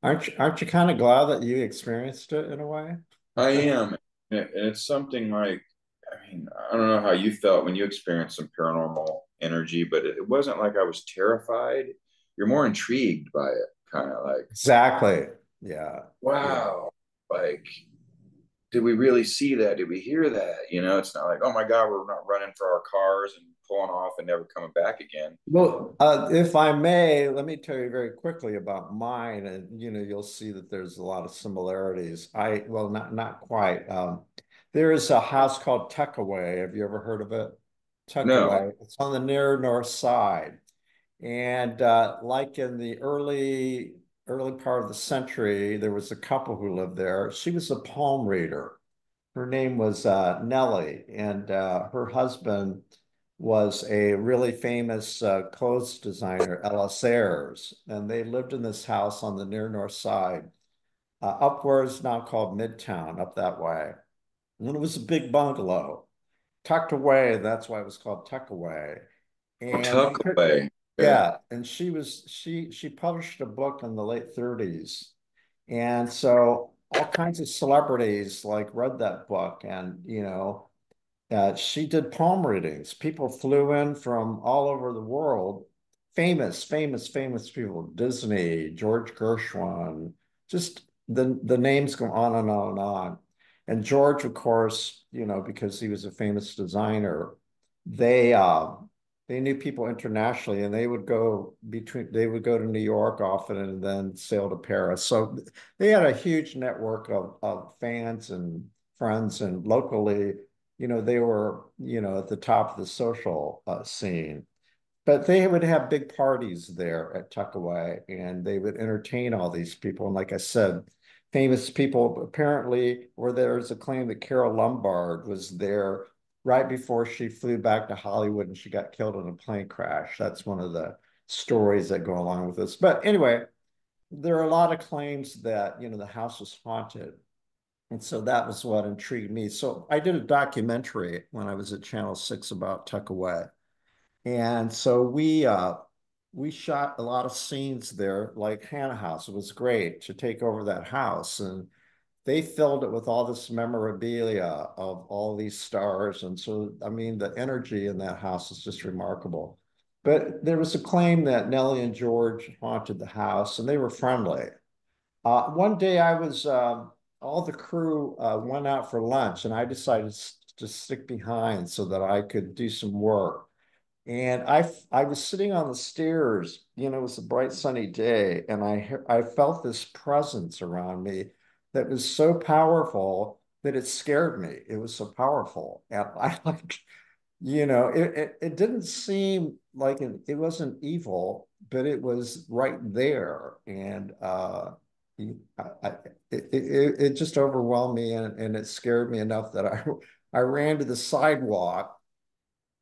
Speaker 2: aren't you kind of glad that you experienced it in a way?
Speaker 5: I am. And it's something like, I mean, I don't know how you felt when you experienced some paranormal energy, but it wasn't like I was terrified. You're more intrigued by it, kind of like,
Speaker 2: Exactly. Yeah. Yeah.
Speaker 5: wow, like, did we really see that? Did we hear that? You know, it's not like, oh my God, we're not running for our cars and pulling off and never coming back again.
Speaker 2: Well, if I may, let me tell you very quickly about mine, and you'll see that there's a lot of similarities. Well, not quite. There is a house called Tuckaway. Have you ever heard of it?
Speaker 5: No,
Speaker 2: Tuckaway. It's on the near north side, and like in the early part of the century, there was a couple who lived there. She was a palm reader, Her name was Nellie, and her husband was a really famous clothes designer, Ellis Ayres, and they lived in this house on the near north side, up where it's now called Midtown, up that way. And it was a big bungalow, tucked away. That's why it was called Tuckaway.
Speaker 5: Or
Speaker 2: And they
Speaker 5: tuck
Speaker 2: could,
Speaker 5: away. Okay.
Speaker 2: yeah, and she published a book in the late 30s. And so all kinds of celebrities like read that book and she did palm readings. People flew in from all over the world, famous people, Disney, George Gershwin, just the names go on and on and on. And George, of course, because he was a famous designer, they uh they knew people internationally and they would go to New York often and then sail to Paris. So they had a huge network of fans and friends, and locally they were, at the top of the social scene. But they would have big parties there at Tuckaway and they would entertain all these people. And like I said, famous people apparently were there. There's a claim that Carol Lombard was there right before she flew back to Hollywood and she got killed in a plane crash. That's one of the stories that go along with this. But anyway, there are a lot of claims that, the house was haunted. And so that was what intrigued me. So I did a documentary when I was at Channel 6 about Tuckaway. And so we shot a lot of scenes there, like Hannah House. It was great to take over that house. And they filled it with all this memorabilia of all these stars. And so, I mean, the energy in that house is just remarkable. But there was a claim that Nellie and George haunted the house, and they were friendly. One day all the crew went out for lunch and I decided to stick behind so that I could do some work. And I was sitting on the stairs, it was a bright sunny day, and I felt this presence around me that was so powerful that it scared me. It was so powerful. And I like, it didn't seem like it wasn't evil, but it was right there. And I, it just overwhelmed me and it scared me enough that I ran to the sidewalk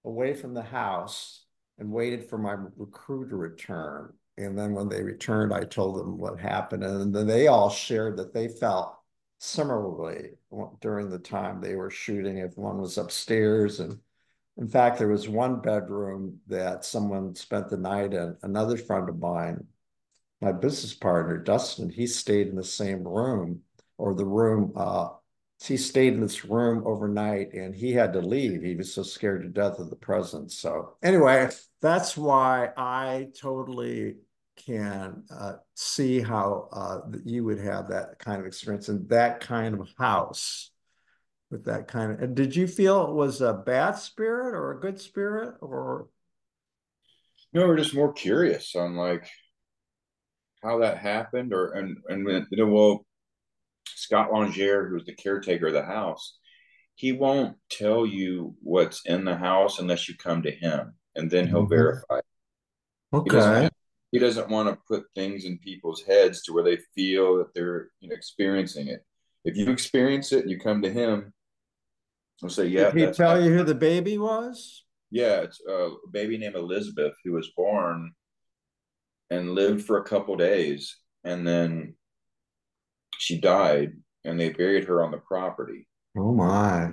Speaker 2: away from the house and waited for my crew to return. And then when they returned, I told them what happened. And then they all shared that they felt similarly during the time they were shooting. If one was upstairs, and in fact, there was one bedroom that someone spent the night in. Another friend of mine, my business partner, Dustin, he stayed in the same room, or the room, he stayed in this room overnight and he had to leave. He was so scared to death of the presence. So anyway, that's why I totally can see how you would have that kind of experience in that kind of house with that kind of. And did you feel it was a bad spirit or a good spirit or?
Speaker 5: No, we're just more curious on like how that happened, or and well, Scott Longier, who's the caretaker of the house, he won't tell you what's in the house unless you come to him, and then he'll
Speaker 2: Mhm.
Speaker 5: verify. He doesn't
Speaker 2: Okay.
Speaker 5: want he doesn't want to put things in people's heads to where they feel that they're experiencing it. If you experience it and you come to him, he'll say,
Speaker 2: Did
Speaker 5: "Yeah,
Speaker 2: he
Speaker 5: that's
Speaker 2: tell
Speaker 5: happening."
Speaker 2: you who the baby was?
Speaker 5: Yeah, it's a baby named Elizabeth who was born and lived for a couple days, and then she died, and they buried her on the property.
Speaker 2: Oh my.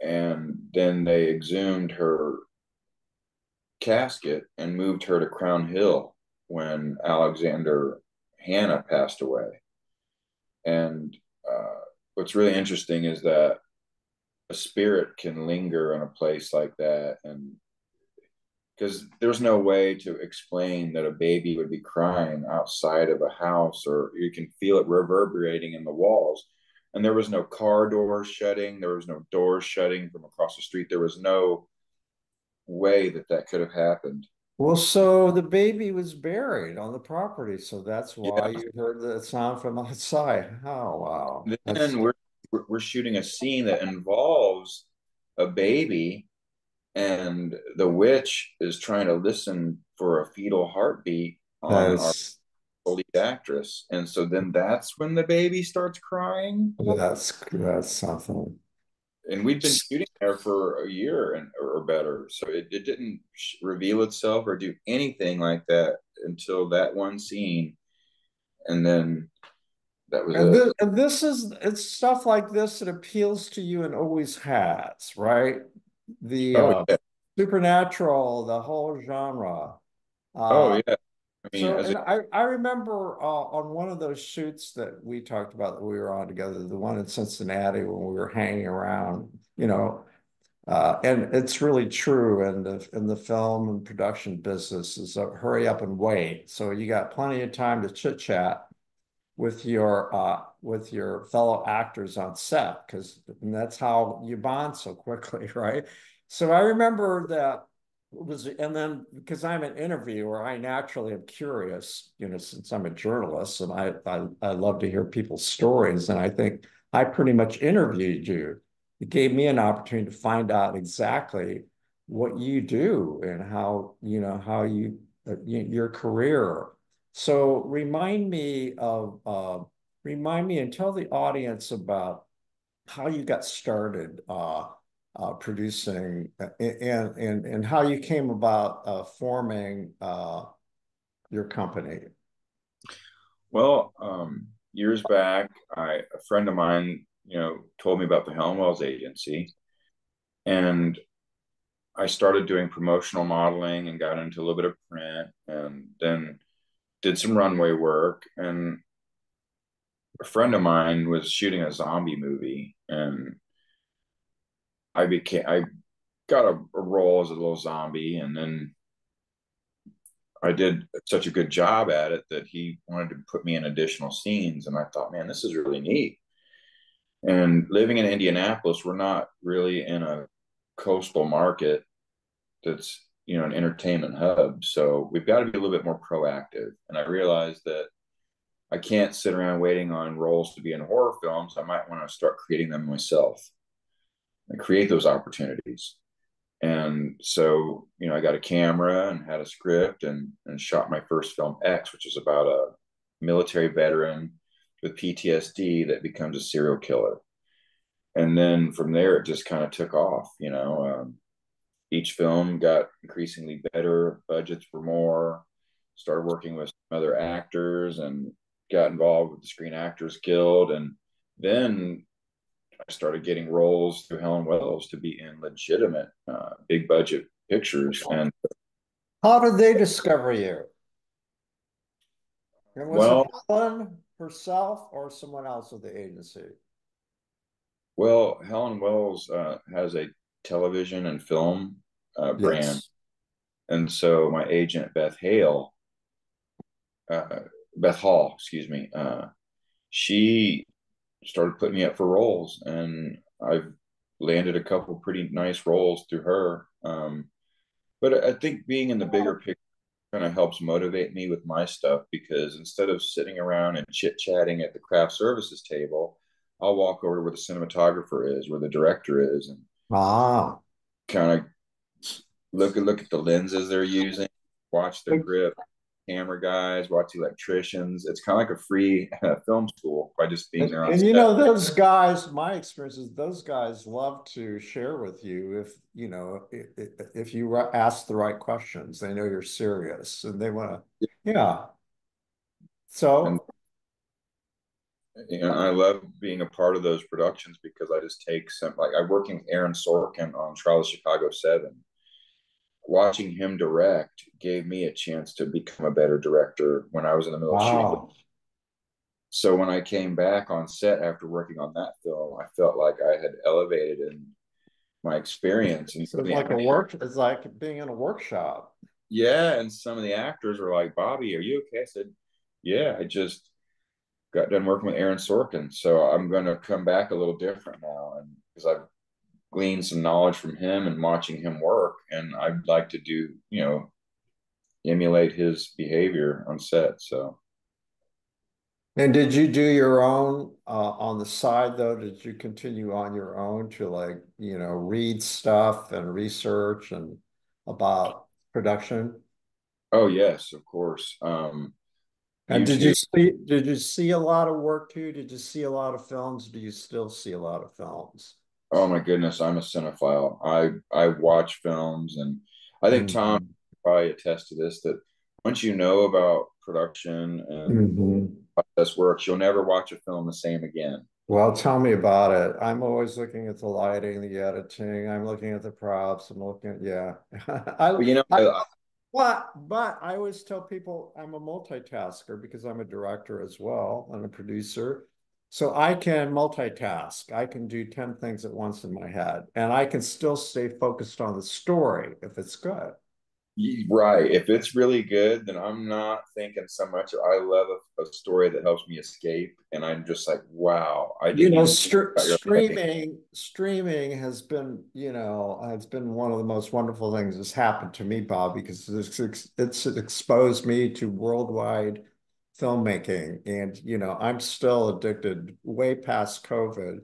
Speaker 5: And then they exhumed her casket and moved her to Crown Hill when Alexander Hannah passed away. And what's really interesting is that a spirit can linger in a place like that, and because there's no way to explain that a baby would be crying outside of a house, or you can feel it reverberating in the walls. And there was no car doors shutting, there was no doors shutting from across the street, there was no way that that could have happened.
Speaker 2: Well, so the baby was buried on the property, so that's why
Speaker 5: Yeah.
Speaker 2: you heard the sound from outside. Oh, wow. That's
Speaker 5: Then we're shooting a scene that involves a baby, and the witch is trying to listen for a fetal heartbeat on our
Speaker 2: that's
Speaker 5: lead actress. And so then that's when the baby starts crying.
Speaker 2: that's something.
Speaker 5: and we'd been shooting there for a year or better. So it didn't reveal itself or do anything like that until that one scene. And then that was
Speaker 2: And
Speaker 5: it.
Speaker 2: it's stuff like this that appeals to you and always has, right? The
Speaker 5: Oh, yeah.
Speaker 2: supernatural, the whole genre.
Speaker 5: Oh,
Speaker 2: Uh,
Speaker 5: yeah. I mean,
Speaker 2: so,
Speaker 5: as a,
Speaker 2: and I remember on one of those shoots that we talked about that we were on together, the one in Cincinnati when we were hanging around, and it's really true in the film and production business is a hurry up and wait. So you got plenty of time to chit chat with your fellow actors on set because that's how you bond so quickly, right? So I remember that was, and then because I'm an interviewer, I naturally am curious, since I'm a journalist and I love to hear people's stories, and I think I pretty much interviewed you. It gave me an opportunity to find out exactly what you do and how you your career. So remind me and tell the audience about how you got started producing and how you came about forming your company.
Speaker 5: well, years back, a friend of mine, told me about the Helen Wells agency, and I started doing promotional modeling and got into a little bit of print, and then did some runway work. And a friend of mine was shooting a zombie movie, and I got a role as a little zombie, and then I did such a good job at it that he wanted to put me in additional scenes. And I thought, man, this is really neat. And living in Indianapolis, we're not really in a coastal market that's, an entertainment hub. So we've got to be a little bit more proactive. And I realized that I can't sit around waiting on roles to be in horror films. I might want to start creating them myself and create those opportunities. And so, I got a camera and had a script and shot my first film, X, which is about a military veteran with PTSD that becomes a serial killer. And then from there, it just kind of took off. Each film got increasingly better, budgets were more, started working with other actors and got involved with the Screen Actors Guild. And then I started getting roles through Helen Wells to be in legitimate, big budget pictures. And
Speaker 2: How did they discover you? And was it
Speaker 5: well,
Speaker 2: Helen herself or someone else with the agency?
Speaker 5: Helen Wells has a television and film brand,
Speaker 2: Yes.
Speaker 5: and so my agent uh, Beth Hall, excuse me, she started putting me up for roles, and I've landed a couple pretty nice roles through her. But I think being in the bigger picture kind of helps motivate me with my stuff because instead of sitting around and chit chatting at the craft services table, I'll walk over to where the cinematographer is, where the director is, and
Speaker 2: Ah.
Speaker 5: kind of look at the lenses they're using, watch the grip, camera guys, watch the electricians. It's kind of like a free film school by just being there on
Speaker 2: And
Speaker 5: set.
Speaker 2: those guys, my experience is those guys love to share with you if you ask the right questions, they know you're serious and they want to, yeah.
Speaker 5: And
Speaker 2: So,
Speaker 5: I love being a part of those productions because I just take some, like I working with Aaron Sorkin on Trial of Chicago 7. Watching him direct gave me a chance to become a better director when I was in the middle of shooting.
Speaker 2: wow.
Speaker 5: So when I came back on set after working on that film, I felt like I had elevated in my experience. And
Speaker 2: So it's like being in a workshop.
Speaker 5: yeah, and some of the actors were like, "Bobby, are you okay?" I said, "Yeah, I just got done working with Aaron Sorkin, so I'm going to come back a little different now, and because I've gleaned some knowledge from him and watching him work, and I'd like to do, emulate his behavior on set." So,
Speaker 2: And did you do your own on the side though? Did you continue on your own to read stuff and research and about production?
Speaker 5: oh yes, of course.
Speaker 2: And
Speaker 5: YouTube.
Speaker 2: did you see a lot of work too? Did you see a lot of films? Do you still see a lot of films?
Speaker 5: Oh my goodness, I'm a cinephile. I watch films, and I think Tom
Speaker 2: Mhm.
Speaker 5: probably attest to this, that once you know about production and
Speaker 2: Mhm.
Speaker 5: process works, you'll never watch a film the same again.
Speaker 2: Well, tell me about it. I'm always looking at the lighting, the editing. I'm looking at the props. I'm looking at, yeah.
Speaker 5: But you know,
Speaker 2: I but I always tell people I'm a multitasker because I'm a director as well and a producer. So I can multitask. I can do 10 things at once in my head, and I can still stay focused on the story if it's good.
Speaker 5: right. If it's really good, then I'm not thinking so much. I love a story that helps me escape, and I'm just like, wow, I
Speaker 2: You
Speaker 5: didn't
Speaker 2: know,
Speaker 5: even think about your lighting.
Speaker 2: streaming has been, has been one of the most wonderful things that's happened to me, Bob, because it's exposed me to worldwide filmmaking. And, I'm still addicted way past COVID.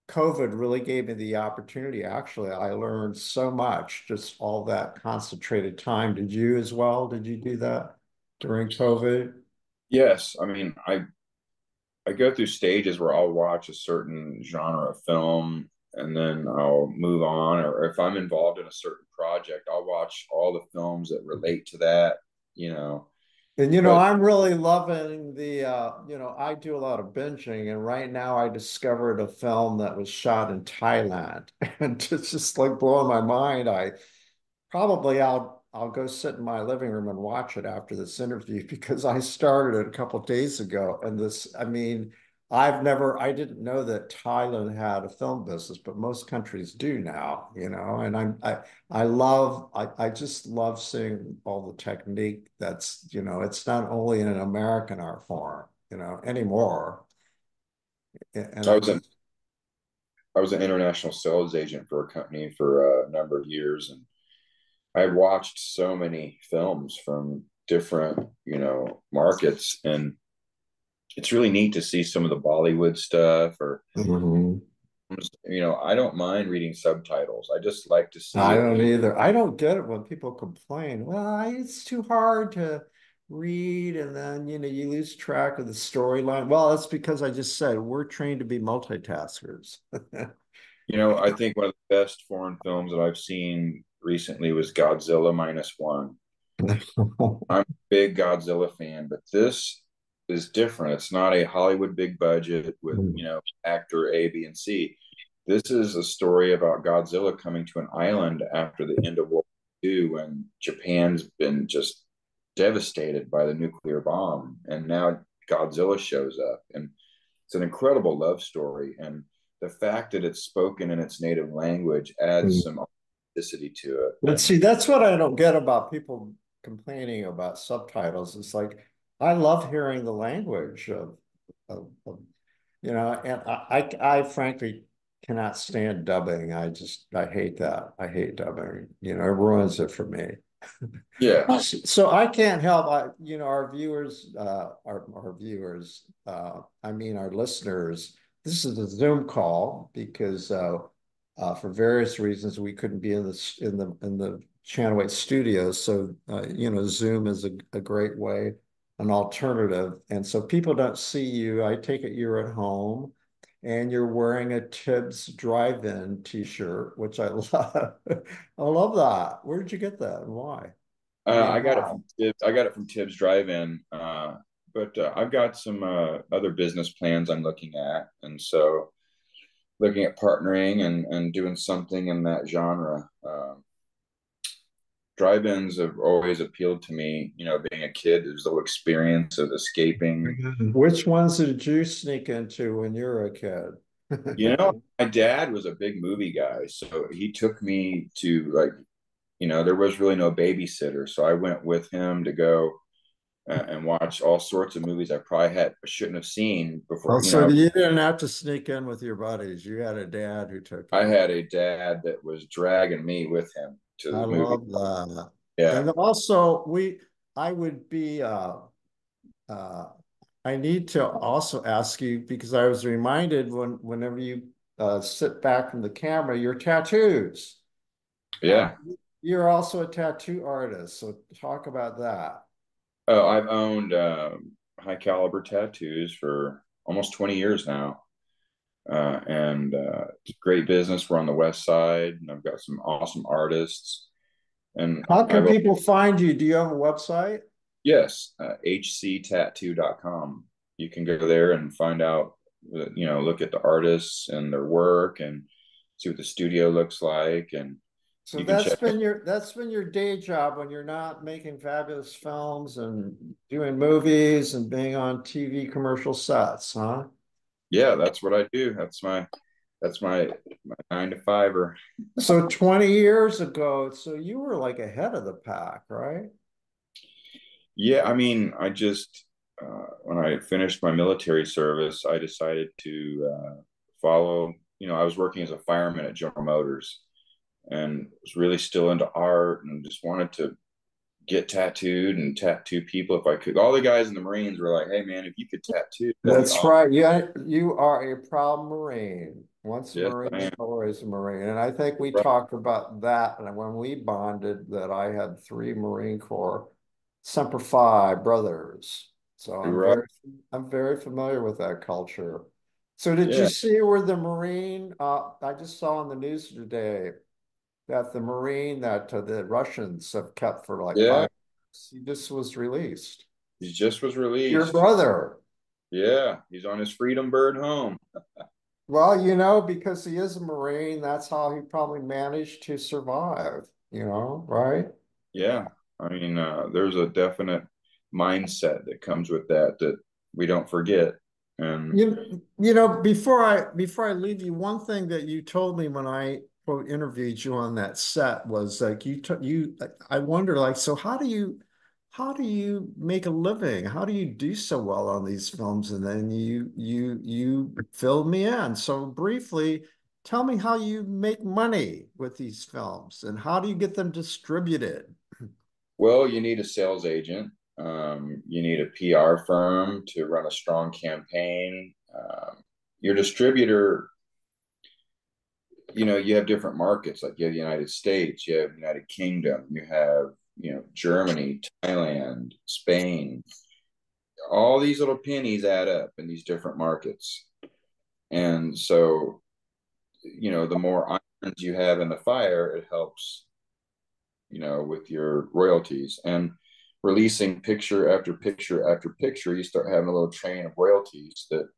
Speaker 2: COVID really gave me the opportunity. Actually, I learned so much, just all that concentrated time. Did you as well? Did you do that during COVID?
Speaker 5: Yes, I mean, I go through stages where I'll watch a certain genre of film and then I'll move on. Or if I'm involved in a certain project, I'll watch all the films that relate to that, you know.
Speaker 2: And
Speaker 5: But
Speaker 2: I'm really loving I do a lot of binging, and right now I discovered a film that was shot in Thailand, and it's just like blowing my mind. I'll go sit in my living room and watch it after this interview because I started it a couple of days ago. And I mean, I didn't know that Thailand had a film business, but most countries do now, and I just love seeing all the technique it's not only in an American art form, anymore. And
Speaker 5: I
Speaker 2: I
Speaker 5: was an
Speaker 2: just,
Speaker 5: I was an international sales agent for a company for a number of years, and I watched so many films from different, markets, and it's really neat to see some of the Bollywood stuff or
Speaker 2: Mhm.
Speaker 5: I don't mind reading subtitles. I just like to see
Speaker 2: I
Speaker 5: it.
Speaker 2: don't either. I don't get it when people complain. Well, it's too hard to read, and then you lose track of the storyline. Well, that's because I just said we're trained to be multitaskers.
Speaker 5: I think one of the best foreign films that I've seen recently was Godzilla minus one. I'm a big Godzilla fan, but this is different. It's not a Hollywood big budget with, actor A, B, and C. This is a story about Godzilla coming to an island after the end of World War II when Japan's been just devastated by the nuclear bomb. And now Godzilla shows up. And it's an incredible love story. And the fact that it's spoken in its native language adds some authenticity to it.
Speaker 2: But
Speaker 5: And
Speaker 2: see, that's what I don't get about people complaining about subtitles. It's like I love hearing the language of and I frankly cannot stand dubbing. I hate that. I hate dubbing. It ruins it for me.
Speaker 5: yeah,
Speaker 2: So I can't help. Our viewers, I mean, our listeners. This is a Zoom call because for various reasons we couldn't be in the Channel 8 studios. So Zoom is a great way, an alternative. And so people don't see you. I take it you're at home and you're wearing a Tibbs Drive-In t-shirt, which I love. I love that. Where did you get that and why? I mean,
Speaker 5: I got it
Speaker 2: wow.
Speaker 5: from Tibbs. I got it from Tibbs Drive-In. But I've got some other business plans I'm looking at, and so looking at partnering and doing something in that genre. Drive-ins have always appealed to me. Being a kid, there's the whole experience of escaping.
Speaker 2: Which ones did you sneak into when you were a kid?
Speaker 5: My dad was a big movie guy, so he took me to there was really no babysitter, so I went with him to go and watch all sorts of movies I probably shouldn't have seen before.
Speaker 2: Also, you didn't have to sneak in with your buddies. You had a dad who took
Speaker 5: I
Speaker 2: you.
Speaker 5: had a dad that was dragging me with him to
Speaker 2: I
Speaker 5: the movie.
Speaker 2: love that.
Speaker 5: Yeah,
Speaker 2: And also, I would be, uh, I need to also ask you because I was reminded whenever you sit back from the camera, your tattoos. Uh,
Speaker 5: yeah.
Speaker 2: you're also a tattoo artist, so talk about that.
Speaker 5: Oh, I've owned high caliber tattoos for almost 20 years now. and it's great business. We're on the west side, and I've got some awesome artists. And
Speaker 2: How can people find you? Do you have a website?
Speaker 5: Yes, hctattoo.com. You can go there and find out, look at the artists and their work and see what the studio looks like. And
Speaker 2: So
Speaker 5: you can check.
Speaker 2: that's been your day job when you're not making fabulous films and doing movies and being on TV commercial sets, huh?
Speaker 5: Yeah, that's what I do. That's my 9 to 5er.
Speaker 2: So 20 years ago, so you were like ahead of the pack, right?
Speaker 5: Yeah, I mean, when I finished my military service, I decided to follow. I was working as a fireman at General Motors and was really still into art and just wanted to get tattooed and tattoo people if I could. All the guys in the Marines were like, "Hey, man, if you could tattoo, that'd be
Speaker 2: That's
Speaker 5: awesome."
Speaker 2: right. Yeah, you are a proud Marine. Once a
Speaker 5: Yes, I
Speaker 2: Marine,
Speaker 5: am.
Speaker 2: always a Marine. And I think we
Speaker 5: Right.
Speaker 2: talked about that and when we bonded that I had 3 Marine Corps Semper Fi brothers. So
Speaker 5: Right.
Speaker 2: I'm very familiar with that culture. So did you
Speaker 5: Yeah.
Speaker 2: see where the Marine I just saw on the news today that the Marine that the Russians have kept for like
Speaker 5: Yeah.
Speaker 2: 5 years, he just was released.
Speaker 5: He just was
Speaker 2: Your
Speaker 5: released.
Speaker 2: brother.
Speaker 5: Yeah. He's on his freedom bird home.
Speaker 2: Well, because he is a Marine, that's how he probably managed to survive, right?
Speaker 5: Yeah. I mean, there's a definite mindset that comes with that we don't forget. And
Speaker 2: Before I leave you, one thing that you told me when I quote interviewed you on that set was like I wonder like so how do you make a living? How do you do so well on these films? And then you filled me in. So briefly, tell me how you make money with these films and how do you get them distributed?
Speaker 5: well, you need a sales agent. You need a PR firm to run a strong campaign. Your distributor, you have different markets. Like you have the United States, you have United Kingdom, you have, Germany, Thailand, Spain. All these little pennies add up in these different markets. And so, the more irons you have in the fire, it helps, with your royalties. And releasing picture after picture after picture, you start having a little train of royalties that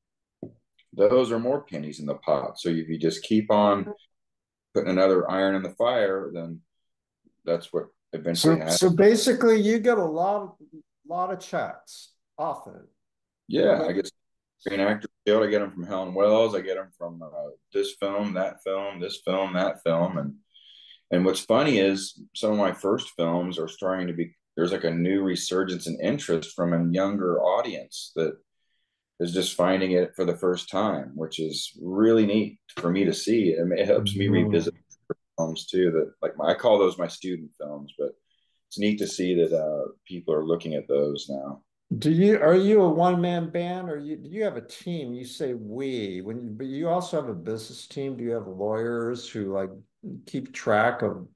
Speaker 5: those are more pennies in the pot. So if you just keep on putting another iron in the fire, then that's what eventually
Speaker 2: So
Speaker 5: happens.
Speaker 2: so basically you get a lot of checks often.
Speaker 5: Yeah, I guess Screen Actors Guild. I get them from Helen Wells. I get them from this film, that film, this film, that film, and what's funny is some of my first films are starting to be. There's like a new resurgence in interest from a younger audience that is just finding it for the first time, which is really neat for me to see. It helps me revisit
Speaker 2: Mhm.
Speaker 5: films too. That like I call those my student films, but it's neat to see that people are looking at those now.
Speaker 2: Are you a one-man band or do you have a team? You say we but you also have a business team. Do you have lawyers who like keep track of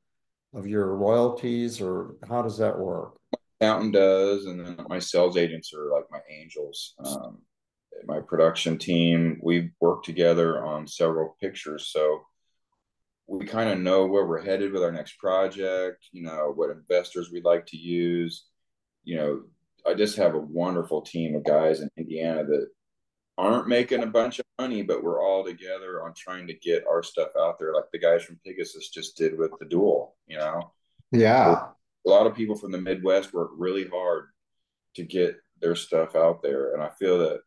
Speaker 2: your royalties or how does that work?
Speaker 5: Accountant does, and then my sales agents are like my angels. My production team, we've worked together on several pictures, so we kind of know where we're headed with our next project. What investors we'd like to use. You know, I just have a wonderful team of guys in Indiana that aren't making a bunch of money, but we're all together on trying to get our stuff out there, like the guys from Pegasus just did with the Duel. We're,
Speaker 2: Yeah.
Speaker 5: a lot of people from the Midwest work really hard to get their stuff out there, and I feel that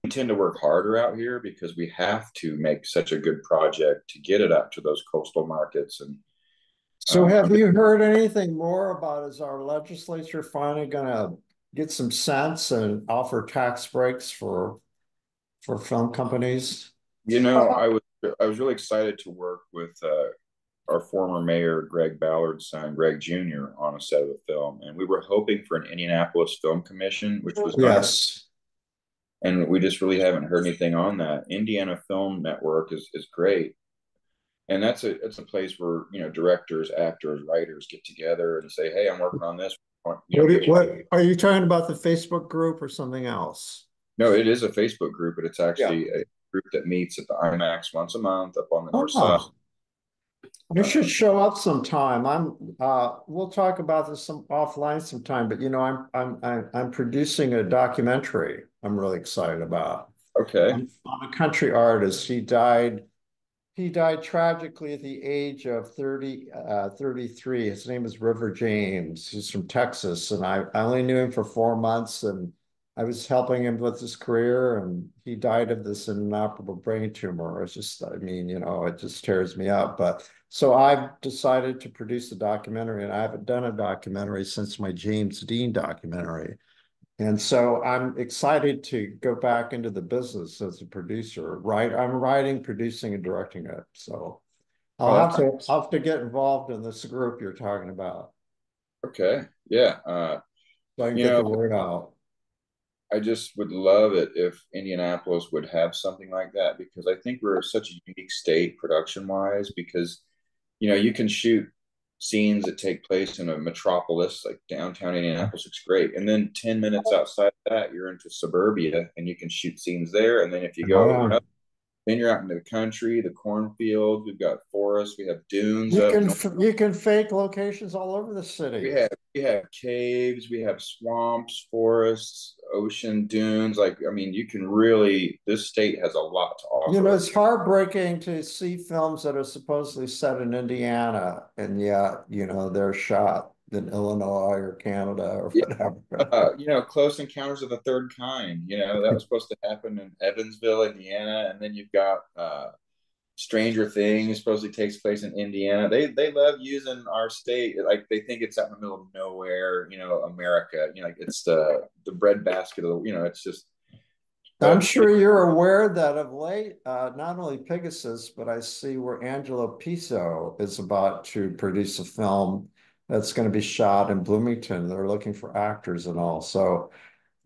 Speaker 5: we tend to work harder out here because we have to make such a good project to get it out to those coastal markets. And
Speaker 2: So have
Speaker 5: I'm
Speaker 2: you heard anything more about is our legislature finally gonna get some sense and offer tax breaks for film companies?
Speaker 5: you know I was really excited to work with our former mayor Greg Ballard's son Greg Jr. on a set of the film, and we were hoping for an Indianapolis Film Commission, which was going to,
Speaker 2: Yes.
Speaker 5: and we just really haven't heard anything on that. Indiana Film Network is great, and it's a place where directors, actors, writers get together and say, "Hey, I'm working on this." Get your
Speaker 2: What are you talking about the Facebook group or something else?
Speaker 5: No, it is a Facebook group, but it's
Speaker 2: Yeah.
Speaker 5: actually group that meets at the IMAX once a month up on the north side.
Speaker 2: Oh, you should show up sometime. We'll talk about this some offline sometime, but I'm producing a documentary I'm really excited about.
Speaker 5: Okay.
Speaker 2: I'm a country artist. He died tragically at the age of 33. His name is River James. He's from Texas, and I only knew him for 4 months, and I was helping him with his career, and he died of this inoperable brain tumor. It's just, I mean, it just tears me up. But so I've decided to produce a documentary, and I haven't done a documentary since my James Dean documentary. And so I'm excited to go back into the business as a producer, right? I'm writing, producing, and directing it. So
Speaker 5: Oh, that's
Speaker 2: I'll have to get involved in this group you're talking about
Speaker 5: okay. Yeah.
Speaker 2: so I can
Speaker 5: You
Speaker 2: get
Speaker 5: know,
Speaker 2: the word out.
Speaker 5: I just would love it if Indianapolis would have something like that, because I think we're such a unique state production wise, because you can shoot scenes that take place in a metropolis like downtown Indianapolis. It's great. And then 10 minutes outside that, you're into suburbia and you can shoot scenes there. And then if you
Speaker 2: Oh,
Speaker 5: go
Speaker 2: yeah.
Speaker 5: up, then you're out into the country, the cornfields, we've got forests, we have dunes
Speaker 2: You
Speaker 5: up
Speaker 2: can
Speaker 5: north.
Speaker 2: you can fake locations all over the
Speaker 5: We
Speaker 2: city.
Speaker 5: have we have caves, we have swamps, forests, ocean, dunes. Like, I mean, you can really, this state has a lot to offer.
Speaker 2: It's heartbreaking to see films that are supposedly set in Indiana, and yet, they're shot in Illinois or Canada or
Speaker 5: Yeah.
Speaker 2: whatever.
Speaker 5: Close Encounters of the Third Kind, that was supposed to happen in Evansville, Indiana. And then you've got Stranger Things supposedly takes place in Indiana. They love using our state, like they think it's out in the middle of nowhere, America. Like it's the breadbasket of it's just.
Speaker 2: I'm
Speaker 5: But
Speaker 2: sure you're aware that of late, not only Pegasus, but I see where Angelo Piso is about to produce a film that's going to be shot in Bloomington. They're looking for actors and all. So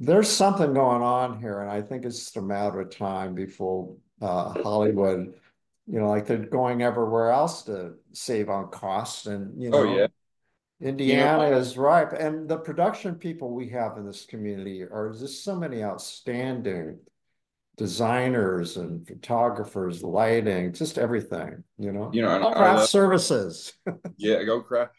Speaker 2: there's something going on here, and I think it's just a matter of time before Hollywood, like they're going everywhere else to save on costs. And,
Speaker 5: oh yeah, you know,
Speaker 2: Indiana is ripe. And the production people we have in this community are just so many outstanding designers and photographers, lighting, just everything,
Speaker 5: and I
Speaker 2: craft
Speaker 5: love.
Speaker 2: services.
Speaker 5: Yeah, go craft.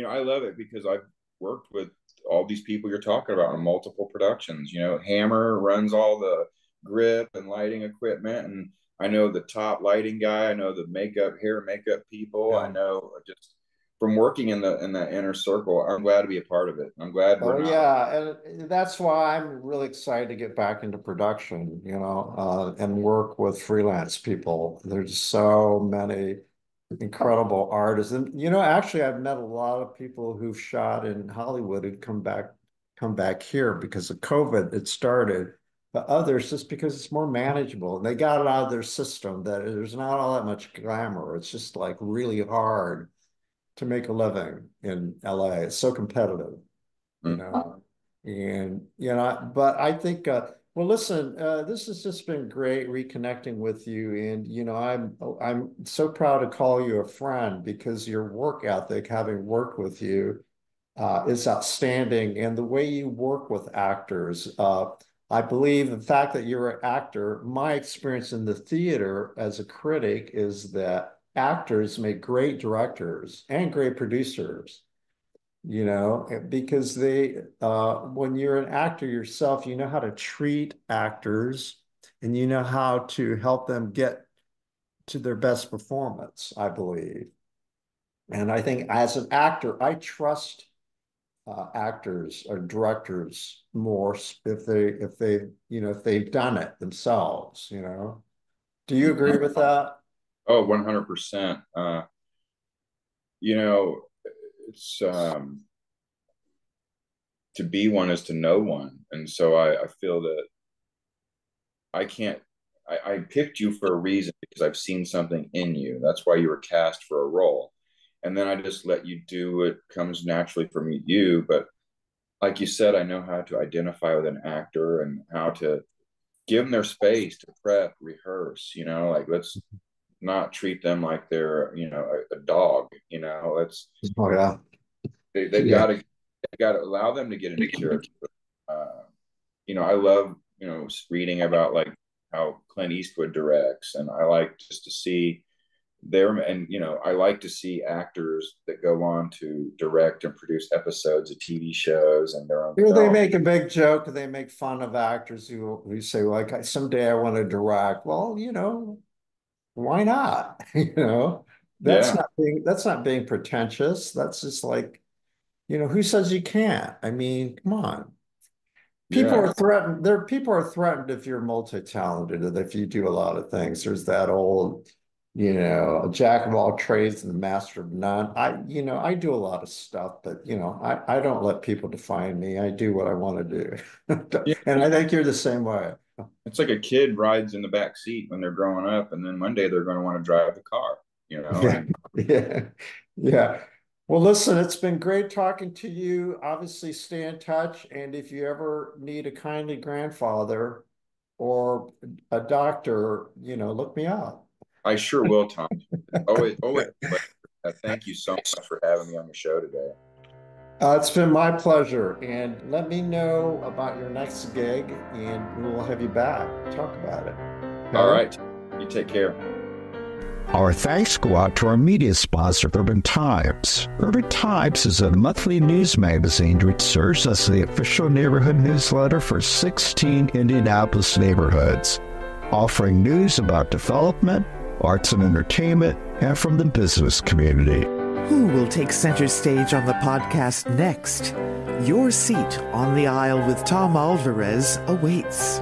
Speaker 5: I love it because I've worked with all these people you're talking about in multiple productions. Hammer runs all the grip and lighting equipment, and I know the top lighting guy. I know the hair and makeup people. I
Speaker 2: Yeah.
Speaker 5: know just from working in that inner circle. I'm glad to be a part of it. I'm glad we're
Speaker 2: Oh
Speaker 5: not.
Speaker 2: yeah, and that's why I'm really excited to get back into production, and work with freelance people. There's so many incredible artists, and actually, I've met a lot of people who've shot in Hollywood and come back here because of COVID. It started, but others just because it's more manageable, and they got it out of their system that there's not all that much glamour. It's just like really hard to make a living in LA. It's so competitive you
Speaker 5: Mm.
Speaker 2: know. And but I think well listen, this has just been great reconnecting with you. And I'm so proud to call you a friend because your work ethic, having worked with you, is outstanding. And the way you work with actors, I believe the fact that you're an actor, my experience in the theater as a critic is that actors make great directors and great producers, because when you're an actor yourself, you know how to treat actors and you know how to help them get to their best performance, I believe. And I think as an actor, I trust actors or directors more if they've done it themselves. Do you agree with that?
Speaker 5: Oh, 100%. You know, it's to be one is to know one, and so I feel that I can't. I picked you for a reason because I've seen something in you. That's why you were cast for a role, and then I just let you do what comes naturally from you. But like you said, I know how to identify with an actor and how to give them their space to prep, rehearse. Like let's not treat them like they're a dog. It's
Speaker 2: Oh yeah.
Speaker 5: they've
Speaker 2: Yeah.
Speaker 5: got to allow them to get into character. I love reading about like how Clint Eastwood directs, and I like just to see there, and I like to see actors that go on to direct and produce episodes of TV shows and their own
Speaker 2: Here they
Speaker 5: films.
Speaker 2: make a big joke. They make fun of actors who say, like, someday I want to direct. Well, why not?
Speaker 5: Yeah,
Speaker 2: That's not being pretentious. That's just like, who says you can't? I mean, come on. People
Speaker 5: yeah,
Speaker 2: are threatened. People are threatened if you're multi-talented and if you do a lot of things. There's that old, a jack of all trades and the master of none. I do a lot of stuff, but I don't let people define me. I do what I want to do.
Speaker 5: yeah.
Speaker 2: And I think you're the same way.
Speaker 5: It's like a kid rides in the back seat when they're growing up, and then one day they're going to want to drive the car.
Speaker 2: Yeah,
Speaker 5: And
Speaker 2: yeah, yeah. Well, listen, it's been great talking to you. Obviously, stay in touch. And if you ever need a kindly grandfather or a doctor, look me up.
Speaker 5: I sure will, Tom. Always, always. Thank you so much for having me on your show today.
Speaker 2: It's been my pleasure. And let me know about your next gig, and we'll have you back. Talk about it. Okay?
Speaker 5: All right. You take care.
Speaker 6: Our thanks go out to our media sponsor, Urban Times. Urban Times is a monthly news magazine which serves as the official neighborhood newsletter for 16 Indianapolis neighborhoods, offering news about development, arts and entertainment, and from the business community.
Speaker 1: Who will take center stage on the podcast next? Your seat on the aisle with Tom Alvarez awaits.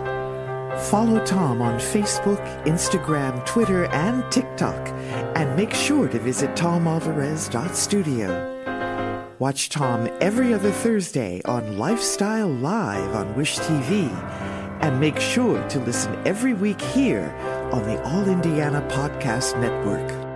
Speaker 1: Follow Tom on Facebook, Instagram, Twitter, and TikTok, and make sure to visit tomalvarez.studio. Watch Tom every other Thursday on Lifestyle Live on Wish TV, and make sure to listen every week here on the All Indiana Podcast Network.